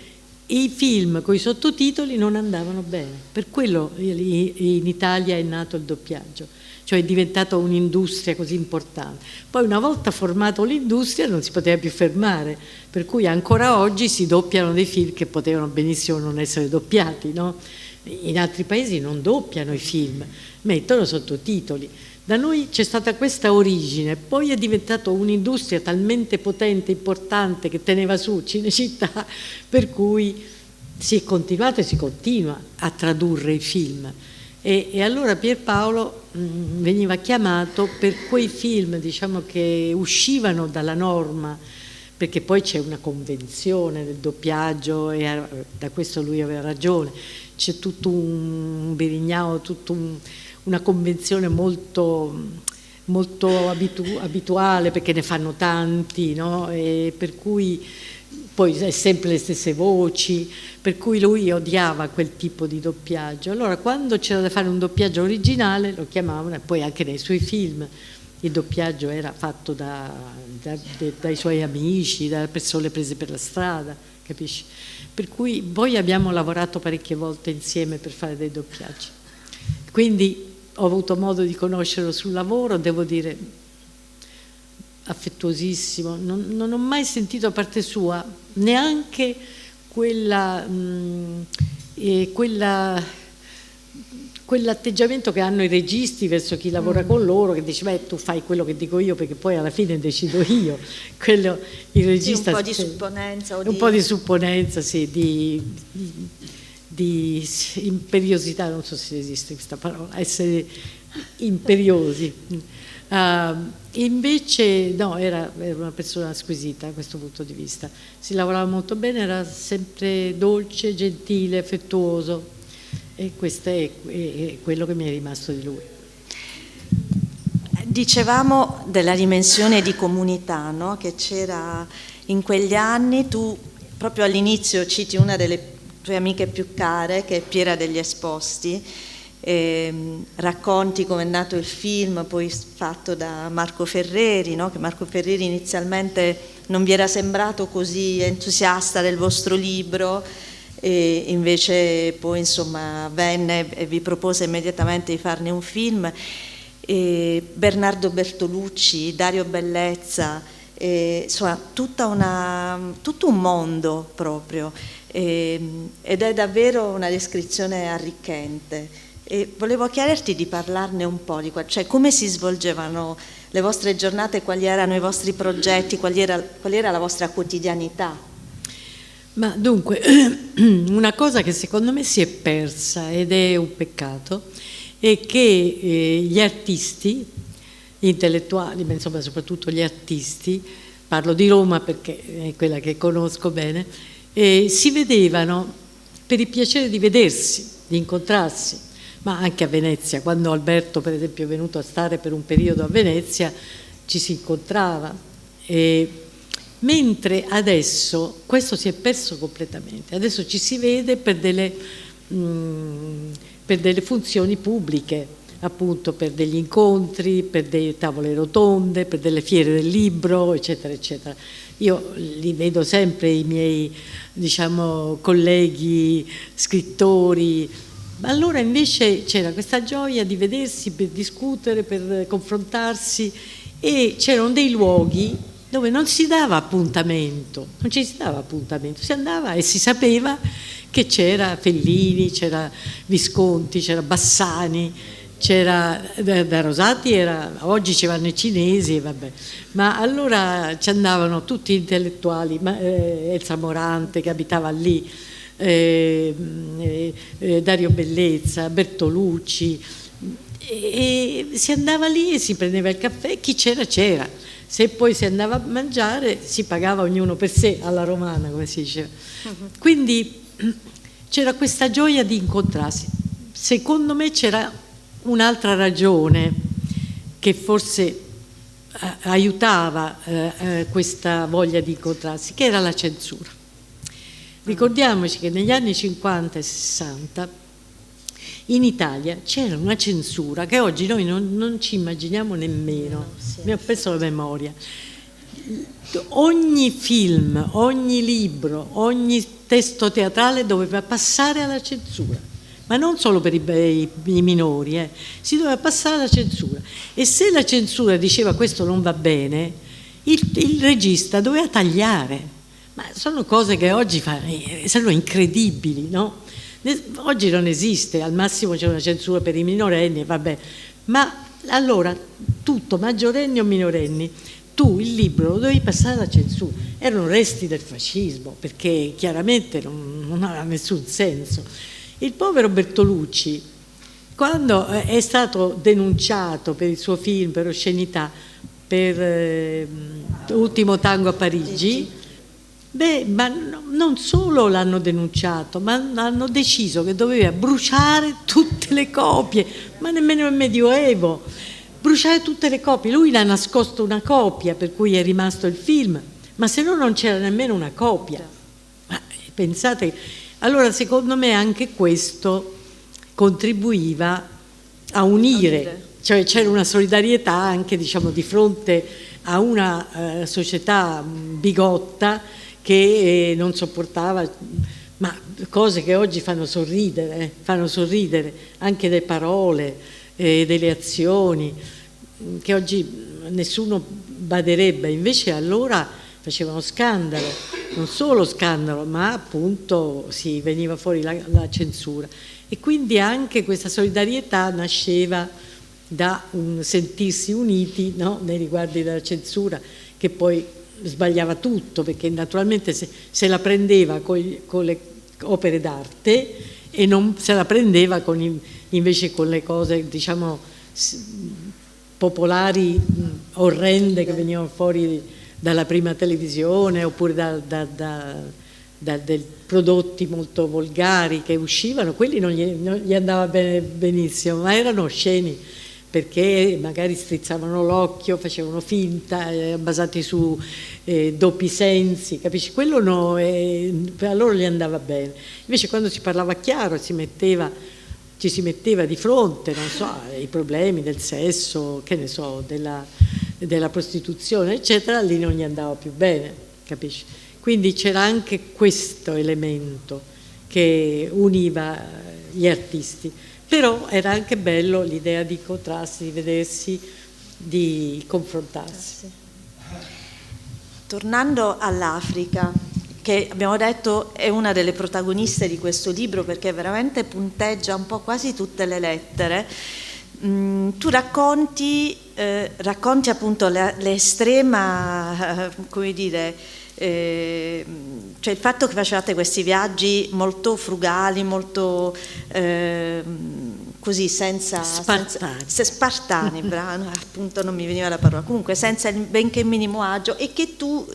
i film con i sottotitoli non andavano bene, per quello in Italia è nato il doppiaggio, cioè è diventata un'industria così importante. Poi una volta formata l'industria non si poteva più fermare, per cui ancora oggi si doppiano dei film che potevano benissimo non essere doppiati, no? In altri paesi non doppiano i film, mettono sottotitoli. Da noi c'è stata questa origine, poi è diventata un'industria talmente potente, importante, che teneva su Cinecittà, per cui si è continuato e si continua a tradurre i film. E allora Pierpaolo veniva chiamato per quei film, diciamo, che uscivano dalla norma, perché poi c'è una convenzione del doppiaggio e da questo lui aveva ragione, c'è tutto un birignao, una convenzione molto abituale, perché ne fanno tanti, no? E per cui poi è sempre le stesse voci, per cui lui odiava quel tipo di doppiaggio. Allora quando c'era da fare un doppiaggio originale lo chiamavano, e poi anche nei suoi film il doppiaggio era fatto dai suoi amici, da persone prese per la strada, capisci? Per cui poi abbiamo lavorato parecchie volte insieme per fare dei doppiaggi. Quindi ho avuto modo di conoscerlo sul lavoro, devo dire affettuosissimo, non ho mai sentito da parte sua neanche quella quell'atteggiamento che hanno i registi verso chi lavora con loro, che dice beh tu fai quello che dico io perché poi alla fine decido io. Quello, il regista, sì, un po' di supponenza. Un po' di supponenza, sì, di imperiosità, non so se esiste questa parola, essere imperiosi. Invece no, era una persona squisita da questo punto di vista, si lavorava molto bene, era sempre dolce, gentile, affettuoso, e questo è quello che mi è rimasto di lui. Dicevamo della dimensione di comunità, no? Che c'era in quegli anni. Tu proprio all'inizio citi una delle tue amiche più care, che è Piera degli Esposti. Racconti come è nato il film poi fatto da Marco Ferreri, no? Che Marco Ferreri inizialmente non vi era sembrato così entusiasta del vostro libro, e invece poi insomma venne e vi propose immediatamente di farne un film. Bernardo Bertolucci, Dario Bellezza, insomma tutto un mondo proprio, ed è davvero una descrizione arricchente. E volevo chiederti di parlarne un po', cioè come si svolgevano le vostre giornate, quali erano i vostri progetti, qual era la vostra quotidianità? Ma dunque, una cosa che secondo me si è persa, ed è un peccato, è che gli artisti, gli intellettuali, ma insomma soprattutto gli artisti, parlo di Roma perché è quella che conosco bene, si vedevano per il piacere di vedersi, di incontrarsi. Ma anche a Venezia, quando Alberto per esempio è venuto a stare per un periodo a Venezia, ci si incontrava, mentre adesso questo si è perso completamente. Adesso ci si vede per delle funzioni pubbliche, appunto per degli incontri, per delle tavole rotonde, per delle fiere del libro, eccetera, eccetera. Io li vedo sempre i miei, diciamo, colleghi scrittori. Allora invece c'era questa gioia di vedersi per discutere, per confrontarsi, e c'erano dei luoghi dove non si dava appuntamento, non ci si dava appuntamento, si andava e si sapeva che c'era Fellini, c'era Visconti, c'era Bassani, c'era da Rosati, oggi ci vanno i cinesi, vabbè. Ma allora ci andavano tutti gli intellettuali, Elsa Morante che abitava lì, Dario Bellezza, Bertolucci, e si andava lì e si prendeva il caffè, chi c'era c'era, se poi si andava a mangiare si pagava ognuno per sé, alla romana come si diceva. Quindi c'era questa gioia di incontrarsi. Secondo me c'era un'altra ragione che forse aiutava questa voglia di incontrarsi, che era la censura. Ricordiamoci che negli anni 50 e 60 in Italia c'era una censura che oggi noi non ci immaginiamo nemmeno, mi ho perso la memoria. Ogni film, ogni libro, ogni testo teatrale doveva passare alla censura, ma non solo per i minori, si doveva passare alla censura. E se la censura diceva questo non va bene, il regista doveva tagliare. Ma sono cose che oggi sono incredibili, no? Oggi non esiste, al massimo c'è una censura per i minorenni, vabbè. Ma allora, tutto, maggiorenni o minorenni, tu il libro lo dovevi passare alla censura. Erano resti del fascismo, perché chiaramente non aveva nessun senso. Il povero Bertolucci, quando è stato denunciato per il suo film, per oscenità, per Ultimo tango a Parigi, ma non solo l'hanno denunciato, ma hanno deciso che doveva bruciare tutte le copie, ma nemmeno il Medioevo, bruciare tutte le copie. Lui l'ha nascosto una copia, per cui è rimasto il film, ma se no non c'era nemmeno una copia. Ma pensate, allora secondo me anche questo contribuiva a unire, cioè c'era una solidarietà anche, diciamo, di fronte a una società bigotta che non sopportava, ma cose che oggi fanno sorridere anche le parole, delle azioni, che oggi nessuno baderebbe, invece allora facevano scandalo, non solo scandalo, ma appunto si veniva fuori la censura. E quindi anche questa solidarietà nasceva da un sentirsi uniti, no? Nei riguardi della censura, che poi sbagliava tutto, perché naturalmente se la prendeva con le opere d'arte e non se la prendeva invece con le cose, diciamo, popolari, orrende, che venivano fuori dalla prima televisione, oppure dei prodotti molto volgari che uscivano. Quelli non gli andava benissimo, ma erano osceni, perché magari strizzavano l'occhio, facevano finta, basati su doppi sensi, capisci? Quello no, a loro gli andava bene. Invece quando si parlava chiaro ci si metteva di fronte, non so, ai problemi del sesso, che ne so, della prostituzione, eccetera, lì non gli andava più bene, capisci? Quindi c'era anche questo elemento che univa gli artisti. Però era anche bello l'idea di incontrarsi, di vedersi, di confrontarsi. Tornando all'Africa, che abbiamo detto è una delle protagoniste di questo libro, perché veramente punteggia un po' quasi tutte le lettere, tu racconti appunto l'estrema, come dire, cioè il fatto che facevate questi viaggi molto frugali, molto così, senza spartani, bravo, appunto non mi veniva la parola, comunque senza il benché minimo agio, e che tu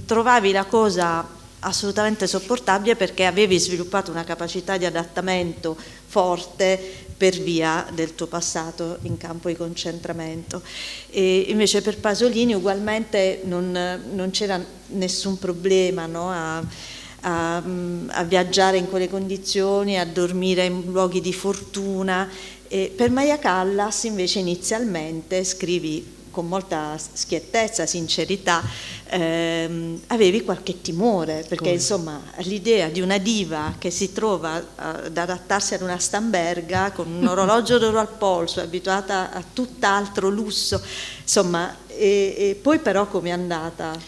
trovavi la cosa assolutamente sopportabile perché avevi sviluppato una capacità di adattamento forte per via del tuo passato in campo di concentramento. E invece per Pasolini ugualmente non c'era nessun problema, no? a viaggiare in quelle condizioni, a dormire in luoghi di fortuna. E per Maria Callas invece inizialmente, scrivi con molta schiettezza, sincerità, avevi qualche timore, perché insomma l'idea di una diva che si trova ad adattarsi ad una Stamberga con un orologio d'oro al polso, abituata a tutt'altro lusso, insomma, e poi però com'è andata?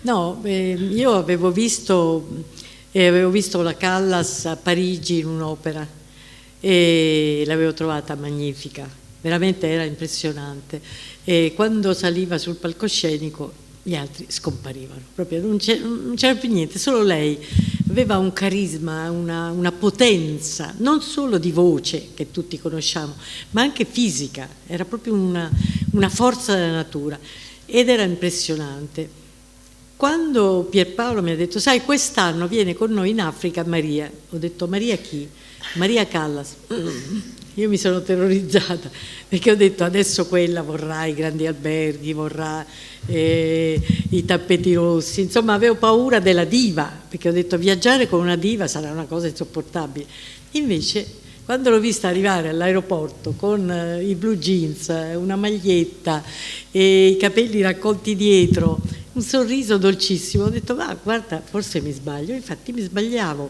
No, io avevo visto la Callas a Parigi in un'opera e l'avevo trovata magnifica, veramente era impressionante. E quando saliva sul palcoscenico gli altri scomparivano, proprio non c'era più niente, solo lei aveva un carisma, una potenza, non solo di voce che tutti conosciamo, ma anche fisica, era proprio una forza della natura ed era impressionante. Quando Pierpaolo mi ha detto, sai, quest'anno viene con noi in Africa Maria, ho detto, Maria chi? Maria Callas. Io mi sono terrorizzata, perché ho detto adesso quella vorrà i grandi alberghi, vorrà i tappeti rossi, insomma avevo paura della diva, perché ho detto viaggiare con una diva sarà una cosa insopportabile. Invece quando l'ho vista arrivare all'aeroporto con i blue jeans, una maglietta e i capelli raccolti dietro, un sorriso dolcissimo, ho detto ma guarda, forse mi sbaglio. Infatti mi sbagliavo,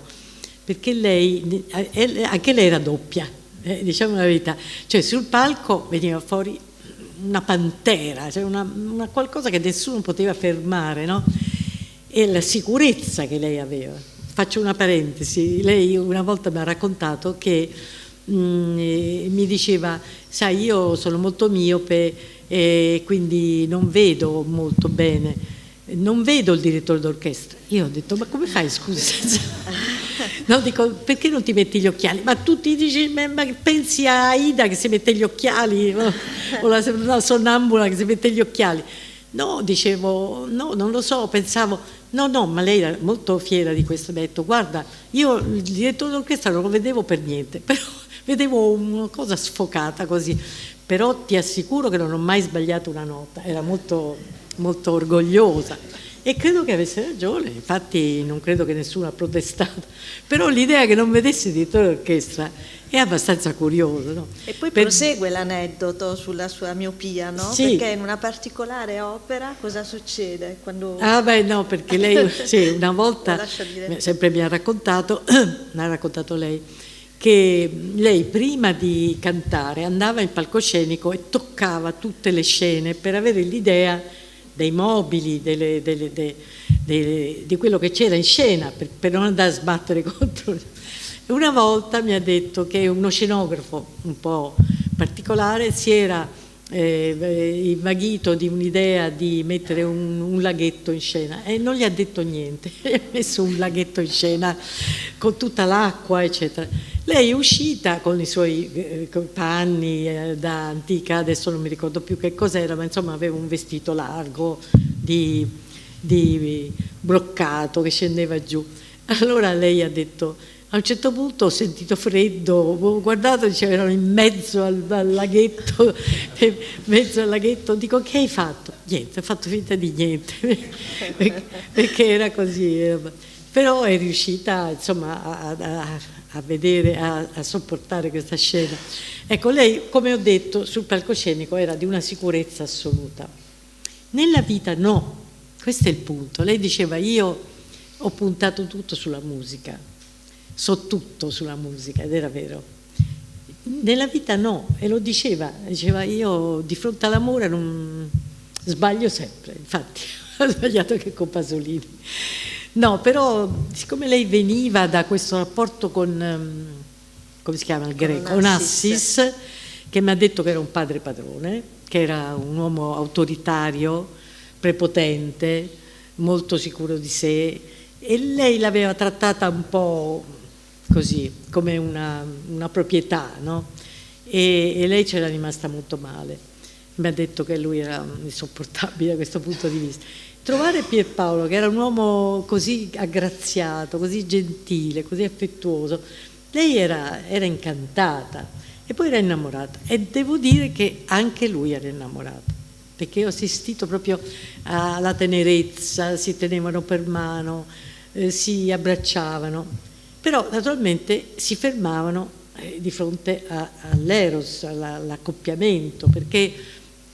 perché anche lei era doppia. Diciamo la verità, cioè sul palco veniva fuori una pantera, cioè una qualcosa che nessuno poteva fermare, no? E la sicurezza che lei aveva. Faccio una parentesi, lei una volta mi ha raccontato che mi diceva, sai, io sono molto miope e quindi non vedo molto bene, non vedo il direttore d'orchestra. Io ho detto, ma come fai, scusa? No, dico, perché non ti metti gli occhiali? Ma tu ti dici, ma pensi a Aida che si mette gli occhiali, no? O la sonnambula che si mette gli occhiali? No, dicevo, no, non lo so, pensavo, no, ma lei era molto fiera di questo, mi ha detto, guarda, io il direttore d'orchestra non lo vedevo per niente, però vedevo una cosa sfocata così, però ti assicuro che non ho mai sbagliato una nota, era molto, molto orgogliosa. E credo che avesse ragione, infatti non credo che nessuno ha protestato, però l'idea che non vedessi il direttore d'orchestra è abbastanza curiosa, no? E poi prosegue l'aneddoto sulla sua miopia, no? Sì. Perché in una particolare opera cosa succede? Quando... Ah beh no, perché lei sì, una volta sempre mi ha raccontato lei, che lei prima di cantare andava in palcoscenico e toccava tutte le scene per avere l'idea dei mobili, di quello che c'era in scena, per non andare a sbattere contro. Una volta mi ha detto che uno scenografo un po' particolare si era invaghito di un'idea di mettere un laghetto in scena e non gli ha detto niente, ha messo un laghetto in scena con tutta l'acqua, eccetera. Lei è uscita con i suoi panni da antica, adesso non mi ricordo più che cos'era, ma insomma aveva un vestito largo di broccato che scendeva giù. Allora lei ha detto, a un certo punto ho sentito freddo, ho guardato, diceva, erano in mezzo al laghetto, dico, che hai fatto? Niente, ho fatto finta di niente, perché era così. Però è riuscita, insomma, a vedere, a sopportare questa scena. Ecco, lei, come ho detto, sul palcoscenico era di una sicurezza assoluta. Nella vita no, questo è il punto. Lei diceva, io ho puntato tutto sulla musica, so tutto sulla musica, ed era vero. Nella vita no, e lo diceva, io di fronte all'amore non sbaglio sempre, infatti ho sbagliato che con Pasolini. No, però siccome lei veniva da questo rapporto con, come si chiama il greco? Onassis, che mi ha detto che era un padre padrone, che era un uomo autoritario, prepotente, molto sicuro di sé, e lei l'aveva trattata un po' così, come una proprietà, no? E lei c'era rimasta molto male. Mi ha detto che lui era insopportabile da questo punto di vista. Trovare Pierpaolo, che era un uomo così aggraziato, così gentile, così affettuoso, lei era incantata e poi era innamorata. E devo dire che anche lui era innamorato, perché ho assistito proprio alla tenerezza, si tenevano per mano, si abbracciavano, però naturalmente si fermavano di fronte all'eros, all'accoppiamento, perché,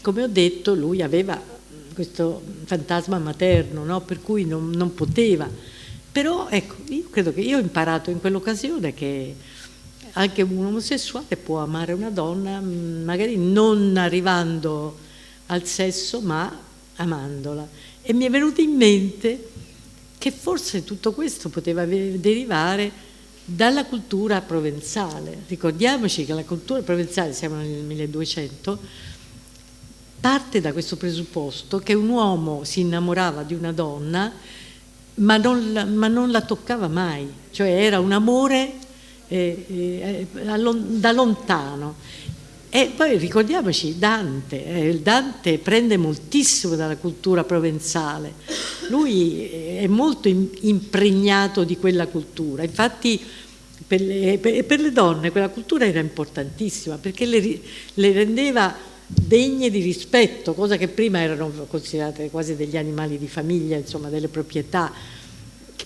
come ho detto, lui aveva questo fantasma materno, no? Per cui non poteva. Però ecco, io credo che io ho imparato in quell'occasione che anche un omosessuale può amare una donna, magari non arrivando al sesso, ma amandola. E mi è venuto in mente che forse tutto questo poteva derivare dalla cultura provenzale. Ricordiamoci che la cultura provenzale, siamo nel 1200, parte da questo presupposto che un uomo si innamorava di una donna ma non la toccava mai, cioè era un amore da lontano. E poi ricordiamoci Dante prende moltissimo dalla cultura provenzale, lui è molto impregnato di quella cultura, infatti per le donne quella cultura era importantissima perché le rendeva degne di rispetto, cosa che prima erano considerate quasi degli animali di famiglia, insomma delle proprietà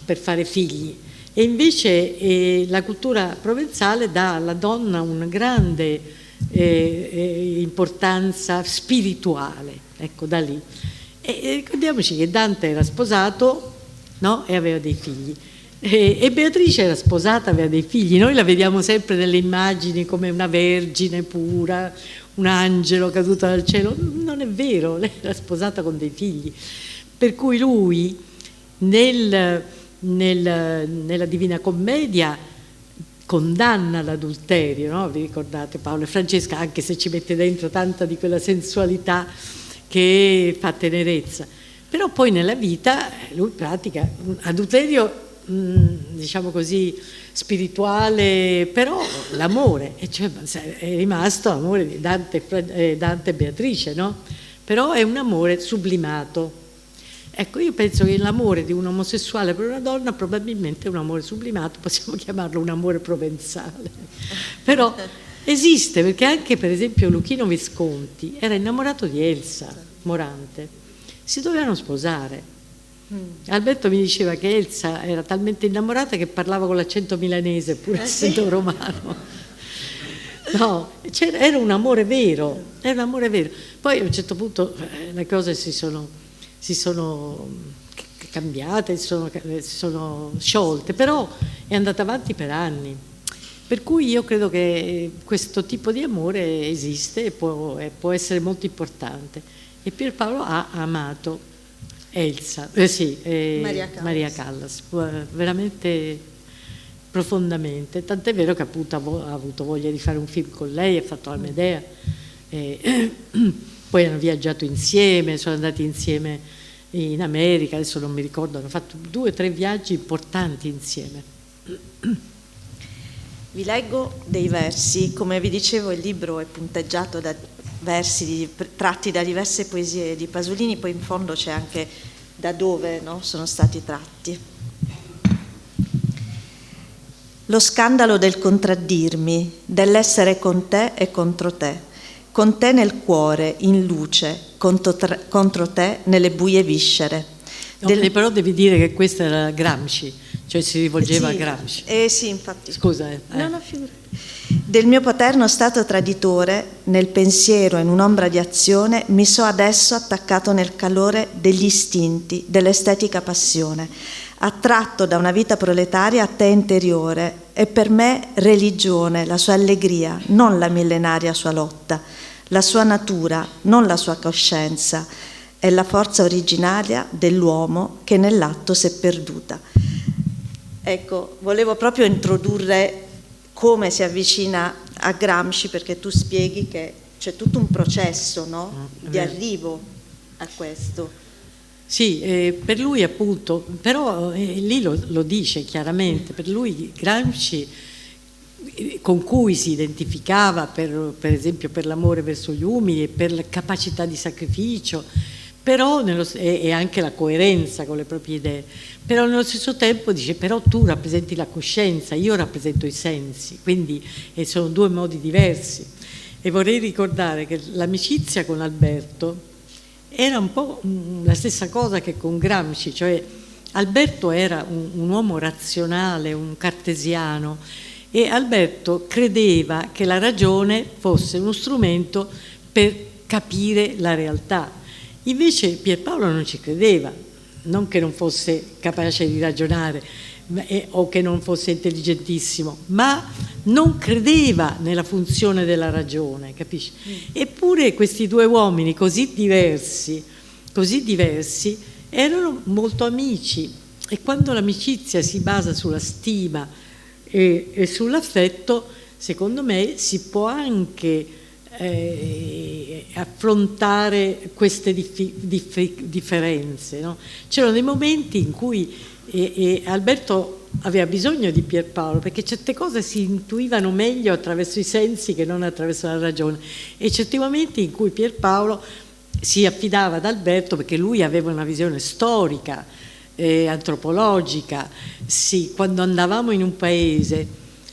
per fare figli. E invece la cultura provenzale dà alla donna una grande importanza spirituale, ecco, da lì. E ricordiamoci che Dante era sposato, no? E aveva dei figli. E Beatrice era sposata, aveva dei figli. Noi la vediamo sempre nelle immagini come una vergine pura, un angelo caduto dal cielo. Non è vero, lei era sposata con dei figli. Per cui lui nella Divina Commedia condanna l'adulterio, no? Vi ricordate Paolo e Francesca, anche se ci mette dentro tanta di quella sensualità che fa tenerezza. Però poi nella vita lui pratica un adulterio, diciamo così, spirituale, però l'amore, e cioè è rimasto l'amore di Dante e Beatrice, no? Però è un amore sublimato. Ecco, io penso che l'amore di un omosessuale per una donna probabilmente è un amore sublimato, possiamo chiamarlo un amore provenzale, però esiste, perché anche per esempio Luchino Visconti era innamorato di Elsa Morante, si dovevano sposare. Alberto mi diceva che Elsa era talmente innamorata che parlava con l'accento milanese pur essendo romano. No, era un amore vero, era un amore vero. Poi a un certo punto le cose si sono cambiate, si sono sciolte, però è andata avanti per anni. Per cui io credo che questo tipo di amore esiste e può essere molto importante. E Pierpaolo ha amato Elsa, Maria Callas, veramente profondamente, tant'è vero che appunto ha avuto voglia di fare un film con lei, ha fatto la Medea, poi hanno viaggiato insieme, sono andati insieme in America, adesso non mi ricordo, hanno fatto 2 o 3 viaggi importanti insieme. Vi leggo dei versi, come vi dicevo il libro è punteggiato da versi tratti da diverse poesie di Pasolini, poi in fondo c'è anche da dove, no, sono stati tratti. Lo scandalo del contraddirmi, dell'essere con te e contro te nel cuore, in luce, contro te nelle buie viscere. Però devi dire che questo era Gramsci, cioè si rivolgeva a Gramsci. Sì, infatti. Scusa. No, figurati. Del mio paterno stato traditore, nel pensiero, in un'ombra di azione, mi so adesso attaccato nel calore degli istinti, dell'estetica passione, attratto da una vita proletaria a te interiore, e per me religione, la sua allegria, non la millenaria sua lotta, la sua natura, non la sua coscienza, è la forza originaria dell'uomo che nell'atto s'è perduta. Ecco, volevo proprio introdurre come si avvicina a Gramsci, perché tu spieghi che c'è tutto un processo, no? Di arrivo a questo. Sì, per lui appunto, però lì lo dice chiaramente, per lui Gramsci, con cui si identificava per esempio per l'amore verso gli umili e per la capacità di sacrificio, però e anche la coerenza con le proprie idee, però nello stesso tempo dice però tu rappresenti la coscienza, io rappresento i sensi, quindi sono 2 modi diversi. E vorrei ricordare che l'amicizia con Alberto era un po' la stessa cosa che con Gramsci, cioè Alberto era un uomo razionale, un cartesiano, e Alberto credeva che la ragione fosse uno strumento per capire la realtà. Invece Pierpaolo non ci credeva, non che non fosse capace di ragionare o che non fosse intelligentissimo, ma non credeva nella funzione della ragione, capisci? Eppure questi 2 uomini così diversi, erano molto amici, e quando l'amicizia si basa sulla stima e sull'affetto, secondo me si può anche affrontare queste differenze, no? C'erano dei momenti in cui Alberto aveva bisogno di Pierpaolo, perché certe cose si intuivano meglio attraverso i sensi che non attraverso la ragione, e certi momenti in cui Pierpaolo si affidava ad Alberto perché lui aveva una visione storica, antropologica. Sì, quando andavamo in un paese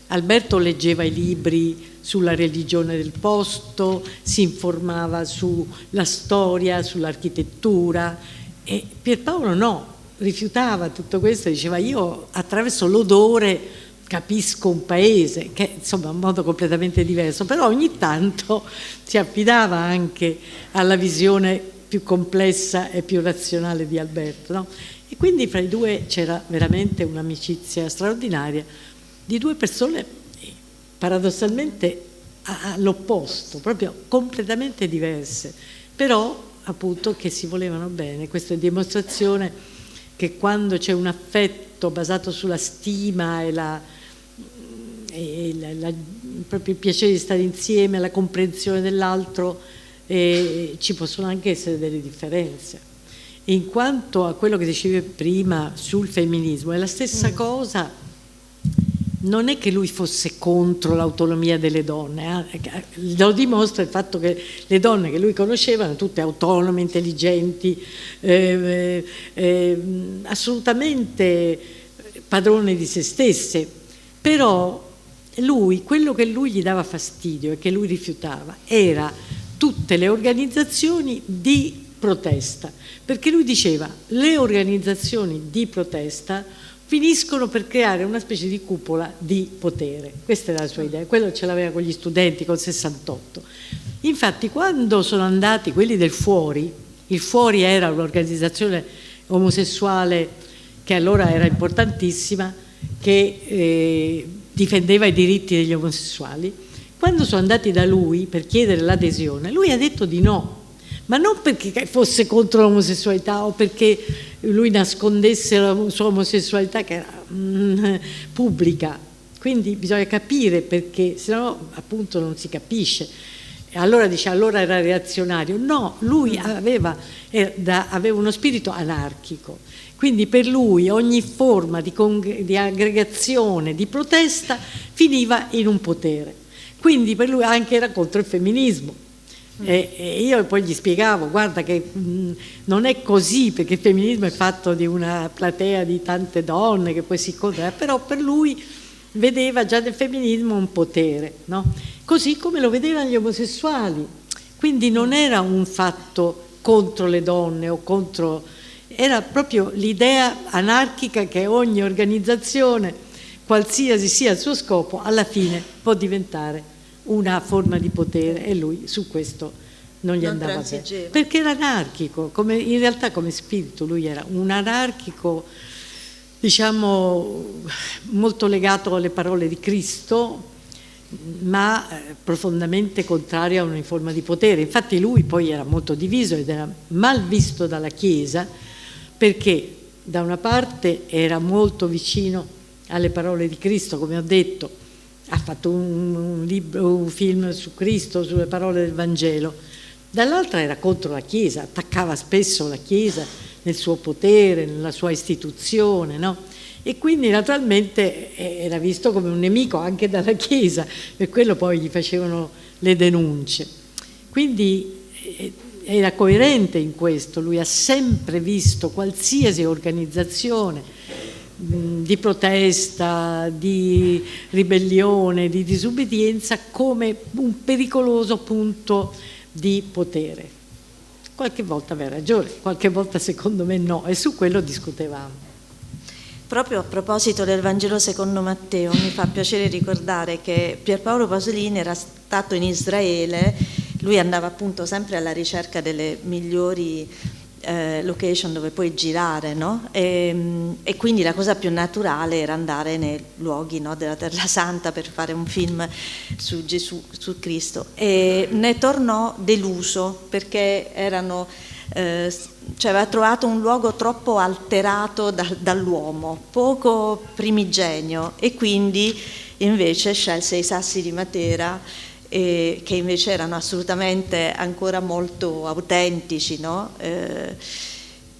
Alberto leggeva i libri sulla religione del posto, si informava sulla storia, sull'architettura, e Pierpaolo no, rifiutava tutto questo e diceva io attraverso l'odore capisco un paese, che insomma è un modo completamente diverso, però ogni tanto si affidava anche alla visione più complessa e più razionale di Alberto, no? E quindi fra i 2 c'era veramente un'amicizia straordinaria di 2 persone paradossalmente all'opposto, proprio completamente diverse, però appunto che si volevano bene. Questa è dimostrazione che quando c'è un affetto basato sulla stima proprio il piacere di stare insieme, la comprensione dell'altro, ci possono anche essere delle differenze. In quanto a quello che dicevi prima sul femminismo, è la stessa cosa. Non è che lui fosse contro l'autonomia delle donne, lo dimostra il fatto che le donne che lui conosceva erano tutte autonome, intelligenti, assolutamente padrone di se stesse, però quello che lui gli dava fastidio e che lui rifiutava era tutte le organizzazioni di protesta, perché lui diceva le organizzazioni di protesta finiscono per creare una specie di cupola di potere. Questa era la sua idea, quello ce l'aveva con gli studenti col 68. Infatti quando sono andati quelli del Fuori, il Fuori era un'organizzazione omosessuale che allora era importantissima, che difendeva i diritti degli omosessuali, quando sono andati da lui per chiedere l'adesione, lui ha detto di no, ma non perché fosse contro l'omosessualità o perché lui nascondesse la sua omosessualità che era pubblica, Quindi bisogna capire, perché sennò appunto non si capisce. E allora dice, allora era reazionario. No, lui aveva uno spirito anarchico. Quindi per lui ogni forma di aggregazione, di protesta finiva in un potere. Quindi per lui anche era contro il femminismo. E io poi gli spiegavo, guarda che non è così, perché il femminismo è fatto di una platea di tante donne che poi si incontrano, però per lui vedeva già nel femminismo un potere, no? Così come lo vedevano gli omosessuali. Quindi non era un fatto contro le donne o contro... Era proprio l'idea anarchica che ogni organizzazione, qualsiasi sia il suo scopo, alla fine può diventare una forma di potere, e lui su questo non gli andava bene. Perché era anarchico, in realtà come spirito lui era un anarchico, diciamo, molto legato alle parole di Cristo, ma profondamente contrario a ogni forma di potere. Infatti lui poi era molto diviso ed era mal visto dalla Chiesa, perché da una parte era molto vicino alle parole di Cristo, come ho detto, ha fatto un film su Cristo, sulle parole del Vangelo, dall'altra era contro la Chiesa, attaccava spesso la Chiesa nel suo potere, nella sua istituzione, no? E quindi naturalmente era visto come un nemico anche dalla Chiesa, per quello poi gli facevano le denunce. Quindi era coerente in questo, lui ha sempre visto qualsiasi organizzazione di protesta, di ribellione, di disobbedienza come un pericoloso punto di potere. Qualche volta aveva ragione, qualche volta secondo me no, e su quello discutevamo. Proprio a proposito del Vangelo secondo Matteo, mi fa piacere ricordare che Pierpaolo Pasolini era stato in Israele, lui andava appunto sempre alla ricerca delle migliori location dove poi girare, no? E quindi la cosa più naturale era andare nei luoghi, no, della Terra Santa per fare un film su Gesù, su Cristo, e ne tornò deluso perché aveva trovato un luogo troppo alterato dall'uomo, poco primigenio, e quindi invece scelse i Sassi di Matera, che invece erano assolutamente ancora molto autentici, no?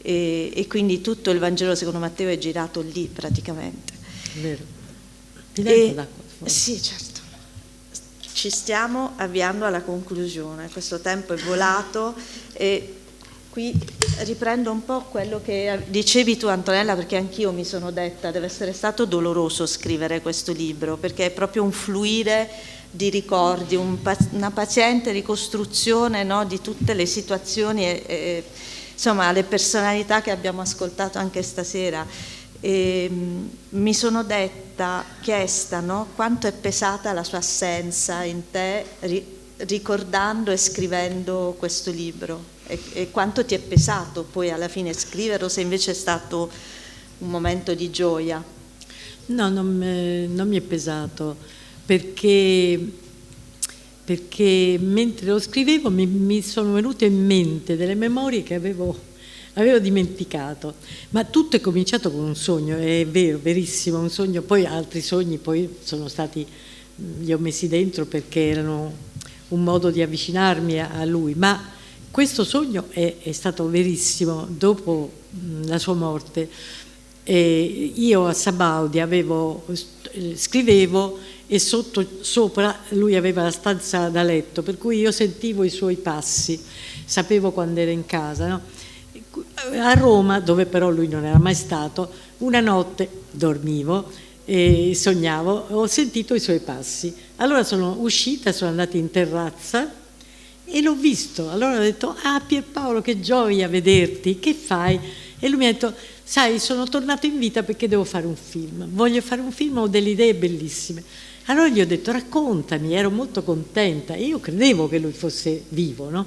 E quindi tutto il Vangelo secondo Matteo è girato lì praticamente. Vero. Sì, certo. Ci stiamo avviando alla conclusione, questo tempo è volato e qui riprendo un po' quello che dicevi tu, Antonella, perché anch'io mi sono detta deve essere stato doloroso scrivere questo libro, perché è proprio un fluire di ricordi, una paziente ricostruzione, no, di tutte le situazioni e insomma le personalità che abbiamo ascoltato anche stasera. Mi sono chiesta, no, quanto è pesata la sua assenza in te ricordando e scrivendo questo libro, e quanto ti è pesato poi alla fine scriverlo, se invece è stato un momento di gioia. No, non mi è pesato, perché mentre lo scrivevo mi sono venute in mente delle memorie che avevo dimenticato, ma tutto è cominciato con un sogno, è vero, verissimo, un sogno, poi altri sogni poi sono stati, li ho messi dentro perché erano un modo di avvicinarmi a lui, ma questo sogno è stato verissimo. Dopo la sua morte io a Sabaudi scrivevo, e sopra lui aveva la stanza da letto, per cui io sentivo i suoi passi, sapevo quando era in casa, no? A Roma, dove però lui non era mai stato, una notte dormivo e sognavo, ho sentito i suoi passi, allora sono uscita, sono andata in terrazza e l'ho visto, allora ho detto: ah, Pierpaolo, che gioia vederti, che fai? E lui mi ha detto: sai, sono tornato in vita perché devo fare un film, voglio fare un film, ho delle idee bellissime. Allora gli ho detto: raccontami, ero molto contenta, e io credevo che lui fosse vivo, no?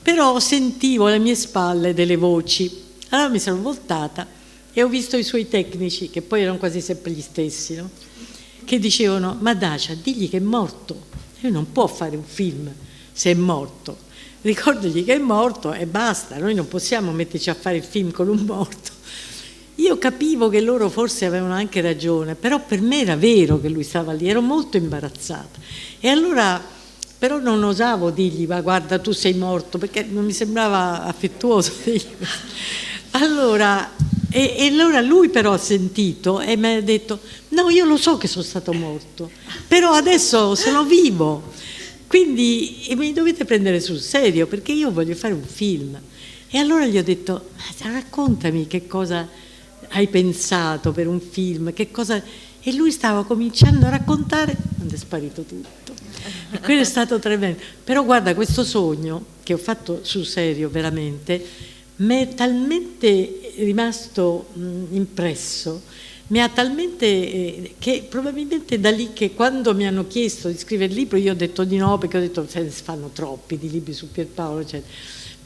Però sentivo alle mie spalle delle voci, allora mi sono voltata e ho visto i suoi tecnici, che poi erano quasi sempre gli stessi, no? Che dicevano: ma Dacia, digli che è morto, lui non può fare un film se è morto, ricordagli che è morto e basta, noi non possiamo metterci a fare il film con un morto. io capivo che loro forse avevano anche ragione, però per me era vero che lui stava lì, ero molto imbarazzata. E allora, però non osavo dirgli, ma guarda tu sei morto, perché non mi sembrava affettuoso dirgli. Allora, e allora lui però ha sentito e mi ha detto, no, io lo so che sono stato morto, però adesso sono vivo, quindi mi dovete prendere sul serio perché io voglio fare un film. E allora gli ho detto, raccontami che cosa hai pensato per un film, che cosa... E lui stava cominciando a raccontare, quando è sparito tutto. E quello è stato tremendo. Però guarda, questo sogno che ho fatto sul serio veramente, mi è talmente rimasto impresso, mi ha talmente che probabilmente da lì che quando mi hanno chiesto di scrivere il libro io ho detto di no, perché ho detto se ne fanno troppi di libri su Pierpaolo, eccetera.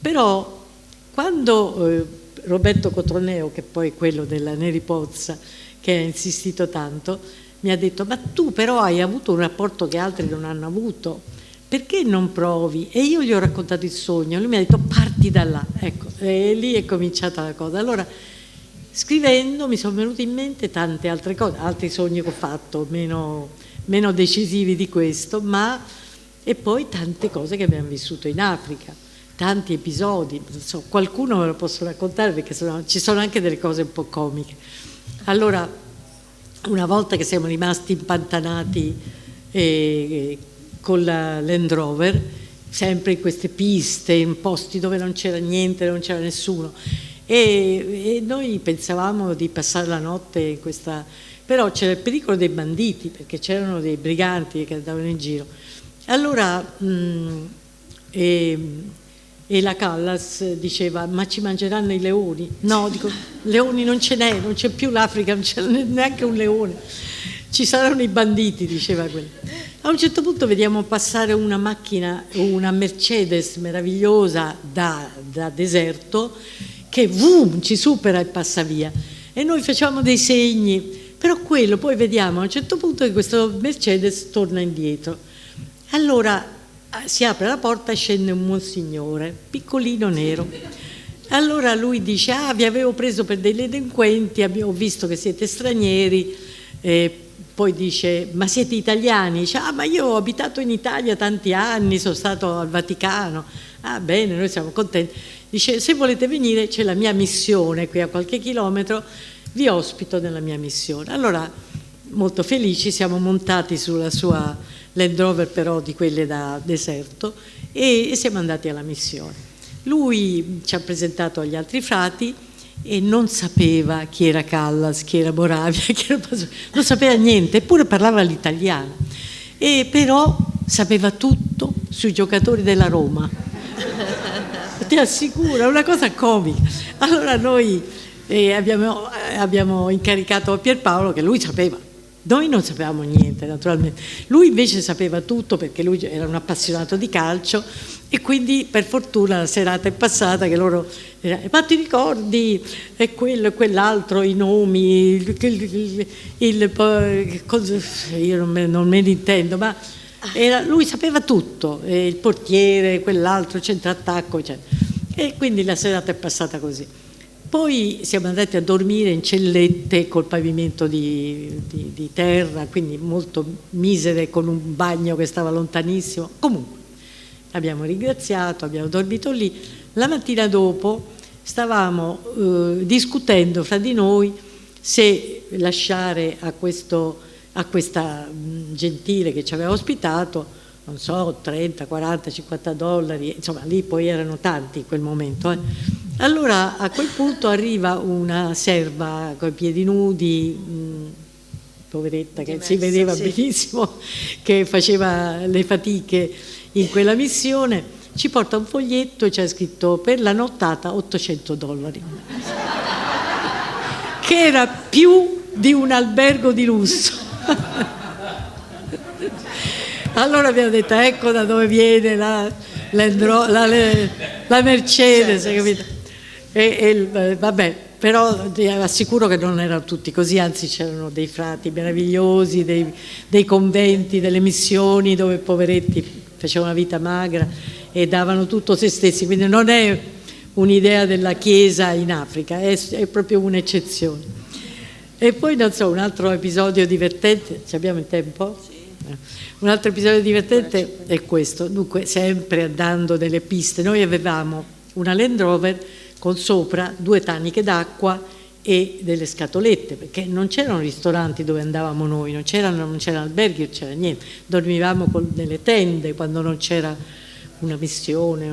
Però quando Roberto Cotroneo, che poi è quello della Neri Pozza, che ha insistito tanto, mi ha detto, ma tu però hai avuto un rapporto che altri non hanno avuto, perché non provi? E io gli ho raccontato il sogno, lui mi ha detto parti da là, ecco, e lì è cominciata la cosa. Allora, scrivendo mi sono venute in mente tante altre cose, altri sogni che ho fatto, meno decisivi di questo, ma e poi tante cose che abbiamo vissuto in Africa, tanti episodi, non so, qualcuno ve lo posso raccontare perché ci sono anche delle cose un po' comiche. Allora, una volta che siamo rimasti impantanati con la Land Rover, sempre in queste piste, in posti dove non c'era niente, non c'era nessuno, e noi pensavamo di passare la notte in questa... però c'era il pericolo dei banditi, perché c'erano dei briganti che andavano in giro. Allora, e la Callas diceva, ma ci mangeranno i leoni? No, dico, leoni non ce n'è, non c'è più l'Africa, non c'è neanche un leone. Ci saranno i banditi, diceva quello. A un certo punto vediamo passare una macchina, una Mercedes meravigliosa da deserto, che ci supera e passa via. E noi facciamo dei segni, però quello poi vediamo a un certo punto che questo Mercedes torna indietro. Allora si apre la porta e scende un monsignore, piccolino nero. Allora lui dice, vi avevo preso per dei delinquenti, ho visto che siete stranieri, poi dice, ma siete italiani? Dice, ma io ho abitato in Italia tanti anni, sono stato al Vaticano. Ah bene, noi siamo contenti. Dice, se volete venire c'è la mia missione qui a qualche chilometro, vi ospito nella mia missione. Allora, molto felici, siamo montati sulla sua Land Rover, però di quelle da deserto, e siamo andati alla missione. Lui ci ha presentato agli altri frati e non sapeva chi era Callas, chi era Moravia, chi era Pasolini, non sapeva niente, eppure parlava l'italiano. E però sapeva tutto sui giocatori della Roma. Ti assicuro, è una cosa comica. Allora noi abbiamo incaricato a Pierpaolo, che lui sapeva. Noi non sapevamo niente, naturalmente. Lui invece sapeva tutto perché lui era un appassionato di calcio e quindi per fortuna la serata è passata che loro... ma ti ricordi e quello e quell'altro, i nomi, io non me ne intendo, ma lui sapeva tutto, il portiere, quell'altro, centrattacco, eccetera. E quindi la serata è passata così. Poi siamo andati a dormire in cellette col pavimento di terra, quindi molto misere, con un bagno che stava lontanissimo. Comunque, abbiamo ringraziato, abbiamo dormito lì. La mattina dopo stavamo discutendo fra di noi se lasciare a questa gentile che ci aveva ospitato, non so, 30, 40, 50 dollari, insomma lì poi erano tanti in quel momento. Allora a quel punto arriva una serva con i piedi nudi, poveretta, che si vedeva benissimo che faceva le fatiche in quella missione, ci porta un foglietto e c'è scritto per la nottata $800, che era più di un albergo di lusso. Allora abbiamo detto, ecco da dove viene la Mercedes, capito? Vabbè, però ti assicuro che non erano tutti così, anzi c'erano dei frati meravigliosi, dei conventi, delle missioni dove poveretti facevano una vita magra e davano tutto se stessi, quindi non è un'idea della Chiesa in Africa, è proprio un'eccezione. E poi, non so, un altro episodio divertente, ci abbiamo il tempo? Sì. Un altro episodio divertente è questo, dunque sempre andando delle piste, noi avevamo una Land Rover con sopra 2 taniche d'acqua e delle scatolette, perché non c'erano ristoranti dove andavamo noi, non c'erano alberghi, non c'era niente, dormivamo con delle tende quando non c'era una missione,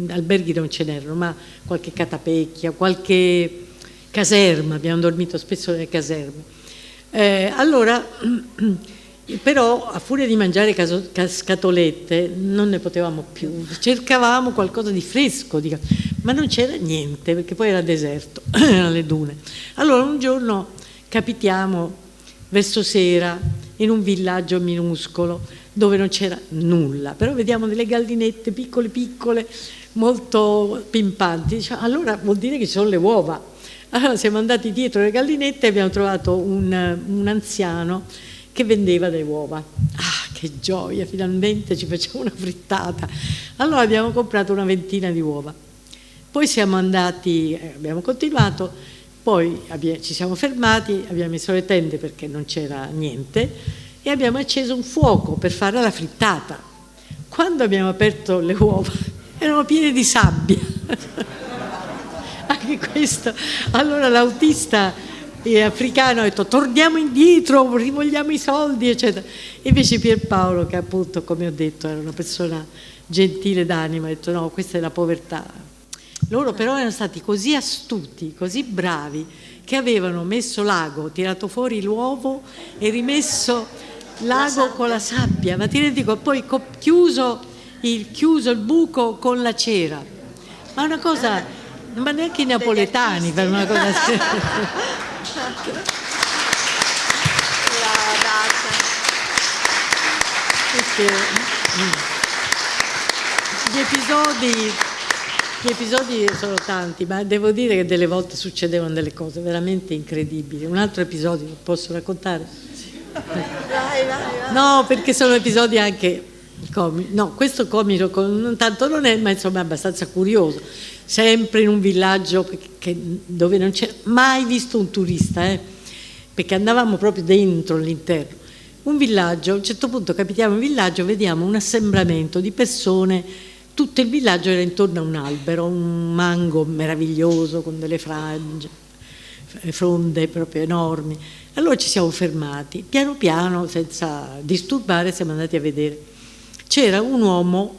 alberghi non ce n'erano, ma qualche catapecchia, qualche caserma, abbiamo dormito spesso nelle caserme. Allora, però a furia di mangiare scatolette non ne potevamo più, cercavamo qualcosa di fresco, ma non c'era niente perché poi era deserto, erano le dune. Allora un giorno capitiamo verso sera in un villaggio minuscolo dove non c'era nulla, però vediamo delle gallinette piccole piccole, molto pimpanti. Diciamo, allora vuol dire che ci sono le uova. Allora siamo andati dietro le gallinette e abbiamo trovato un anziano che vendeva le uova. Ah, che gioia, finalmente ci facciamo una frittata. Allora abbiamo comprato una ventina di uova. Poi siamo andati, abbiamo continuato, poi ci siamo fermati, abbiamo messo le tende perché non c'era niente e abbiamo acceso un fuoco per fare la frittata. Quando abbiamo aperto le uova erano piene di sabbia. Anche questo. Allora l'autista africano ha detto torniamo indietro, rivogliamo i soldi, eccetera. Invece Pierpaolo, che appunto, come ho detto, era una persona gentile d'anima, ha detto no, questa è la povertà. Loro però erano stati così astuti, così bravi, che avevano messo l'ago, tirato fuori l'uovo e rimesso l'ago con la sabbia, ma ti rendi conto, poi chiuso il buco con la cera. Ma una cosa, ma neanche i napoletani per una cosa Gli episodi sono tanti, ma devo dire che delle volte succedevano delle cose veramente incredibili. Un altro episodio, posso raccontare? Vai. No, perché sono episodi anche comici. No, questo comico non tanto non è, ma insomma è abbastanza curioso. Sempre in un villaggio dove non c'era mai visto un turista, perché andavamo proprio dentro all'interno. Un villaggio, a un certo punto capitiamo in villaggio, vediamo un assembramento di persone, tutto il villaggio era intorno a un albero, un mango meraviglioso con delle fronde proprio enormi. Allora ci siamo fermati, piano piano, senza disturbare, siamo andati a vedere. C'era un uomo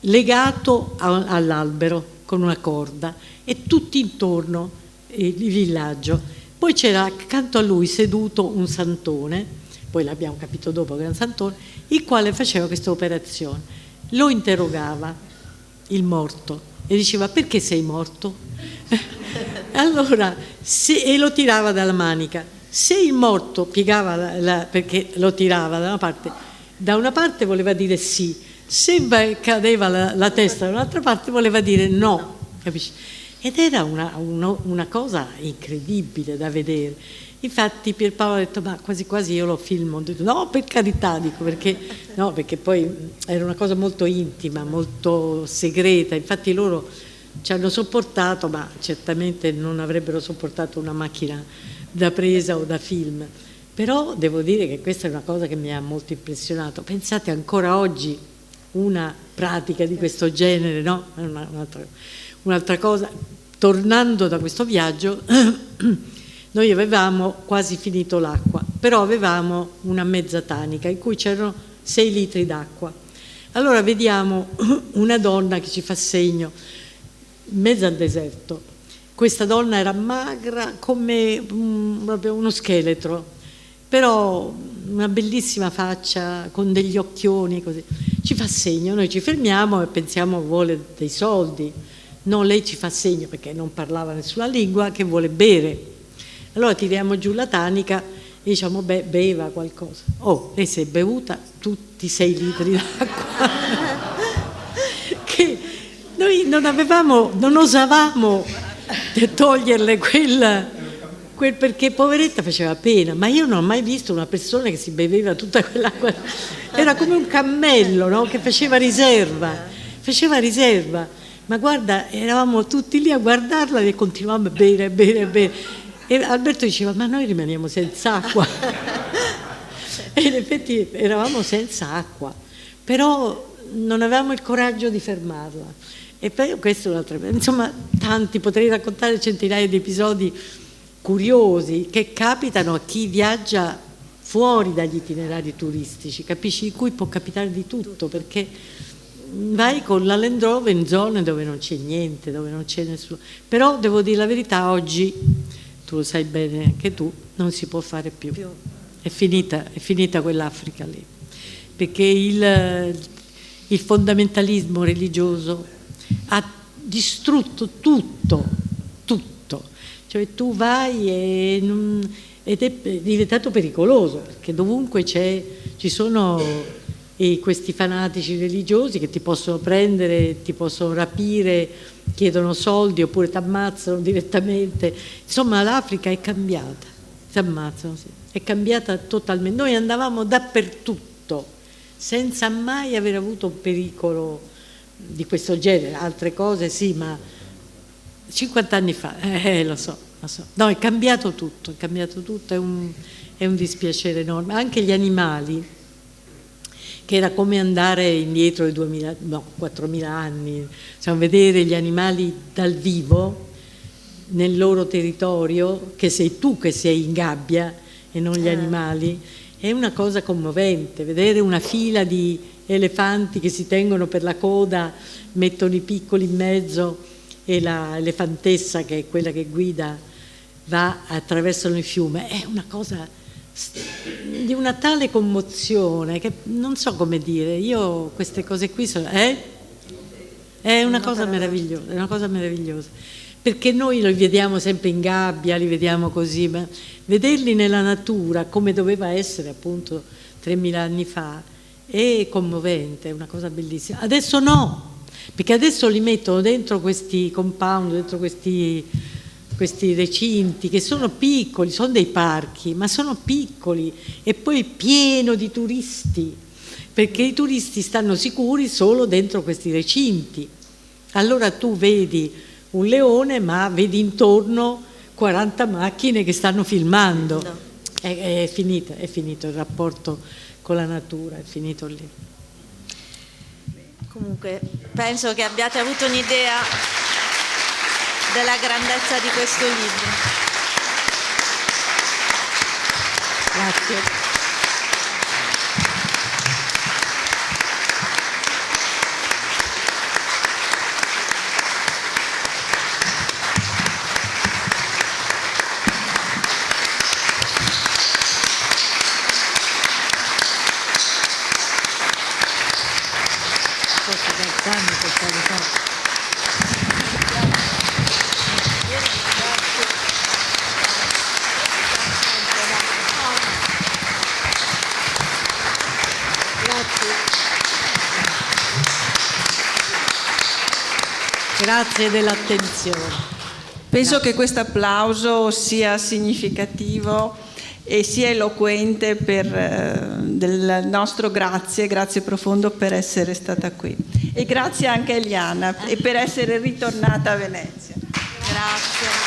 legato all'albero con una corda e tutti intorno il villaggio. Poi c'era accanto a lui seduto un santone, poi l'abbiamo capito dopo che era un santone, il quale faceva questa operazione. Lo interrogava, il morto, e diceva perché sei morto? Allora, e lo tirava dalla manica. Se il morto piegava, perché lo tirava da una parte voleva dire sì, se cadeva la testa da un'altra parte voleva dire no, capisci? Ed era una cosa incredibile da vedere. Infatti Pierpaolo ha detto ma quasi quasi io lo filmo. Ho detto no, per carità, dico, perché poi era una cosa molto intima, molto segreta. Infatti loro ci hanno sopportato, ma certamente non avrebbero sopportato una macchina da presa o da film. Però devo dire che questa è una cosa che mi ha molto impressionato. Pensate, ancora oggi una pratica di questo genere, no? Un'altra cosa, tornando da questo viaggio, noi avevamo quasi finito l'acqua, però avevamo una mezza tanica in cui c'erano 6 litri d'acqua. Allora vediamo una donna che ci fa segno, in mezzo al deserto. Questa donna era magra come proprio uno scheletro, però una bellissima faccia con degli occhioni così. Ci fa segno, noi ci fermiamo e pensiamo vuole dei soldi. No, lei ci fa segno perché non parlava nessuna lingua che vuole bere. Allora tiriamo giù la tanica e diciamo beva qualcosa. Oh, lei si è bevuta tutti 6 litri d'acqua. Che noi non osavamo toglierle quel perché poveretta faceva pena, ma io non ho mai visto una persona che si beveva tutta quell'acqua, era come un cammello, no? Che faceva riserva, Ma guarda, eravamo tutti lì a guardarla e continuavamo a bere, a bere, a bere. E Alberto diceva, ma noi rimaniamo senza acqua. E in effetti eravamo senza acqua, però non avevamo il coraggio di fermarla. E poi questo è un altro. Insomma, tanti, potrei raccontare centinaia di episodi curiosi che capitano a chi viaggia fuori dagli itinerari turistici, capisci? Di cui può capitare di tutto, perché vai con la Land Rover in zone dove non c'è niente, dove non c'è nessuno. Però devo dire la verità, oggi, tu lo sai bene anche tu, non si può fare più. È finita quell'Africa lì, perché il fondamentalismo religioso ha distrutto tutto. Cioè tu vai ed è diventato pericoloso, perché dovunque ci sono questi fanatici religiosi che ti possono prendere, ti possono rapire, chiedono soldi oppure ti ammazzano direttamente. Insomma, l'Africa è cambiata, si ammazzano, sì. È cambiata totalmente. Noi andavamo dappertutto senza mai aver avuto un pericolo di questo genere. Altre cose sì, ma 50 anni fa, lo so. No, è cambiato tutto, è un dispiacere enorme. Anche gli animali, che era come andare indietro di 4.000 anni, insomma, vedere gli animali dal vivo nel loro territorio, che sei tu che sei in gabbia e non gli animali, è una cosa commovente. Vedere una fila di elefanti che si tengono per la coda, mettono i piccoli in mezzo e l'elefantessa, che è quella che guida, attraversano il fiume, è una cosa di una tale commozione che non so come dire. Io queste cose qui è una cosa meravigliosa, perché noi li vediamo sempre in gabbia, li vediamo così, ma vederli nella natura come doveva essere appunto 3.000 anni fa è commovente, è una cosa bellissima. Adesso no, perché adesso li mettono dentro questi compound, dentro questi recinti che sono piccoli, sono dei parchi, ma sono piccoli e poi pieno di turisti, perché i turisti stanno sicuri solo dentro questi recinti. Allora tu vedi un leone, ma vedi intorno 40 macchine che stanno filmando. No. È finito il rapporto con la natura, è finito lì. Comunque penso che abbiate avuto un'idea della grandezza di questo libro. Grazie. Grazie dell'attenzione. Penso che questo applauso sia significativo e sia eloquente del nostro grazie profondo per essere stata qui. E grazie anche a Eliana e per essere ritornata a Venezia. Grazie.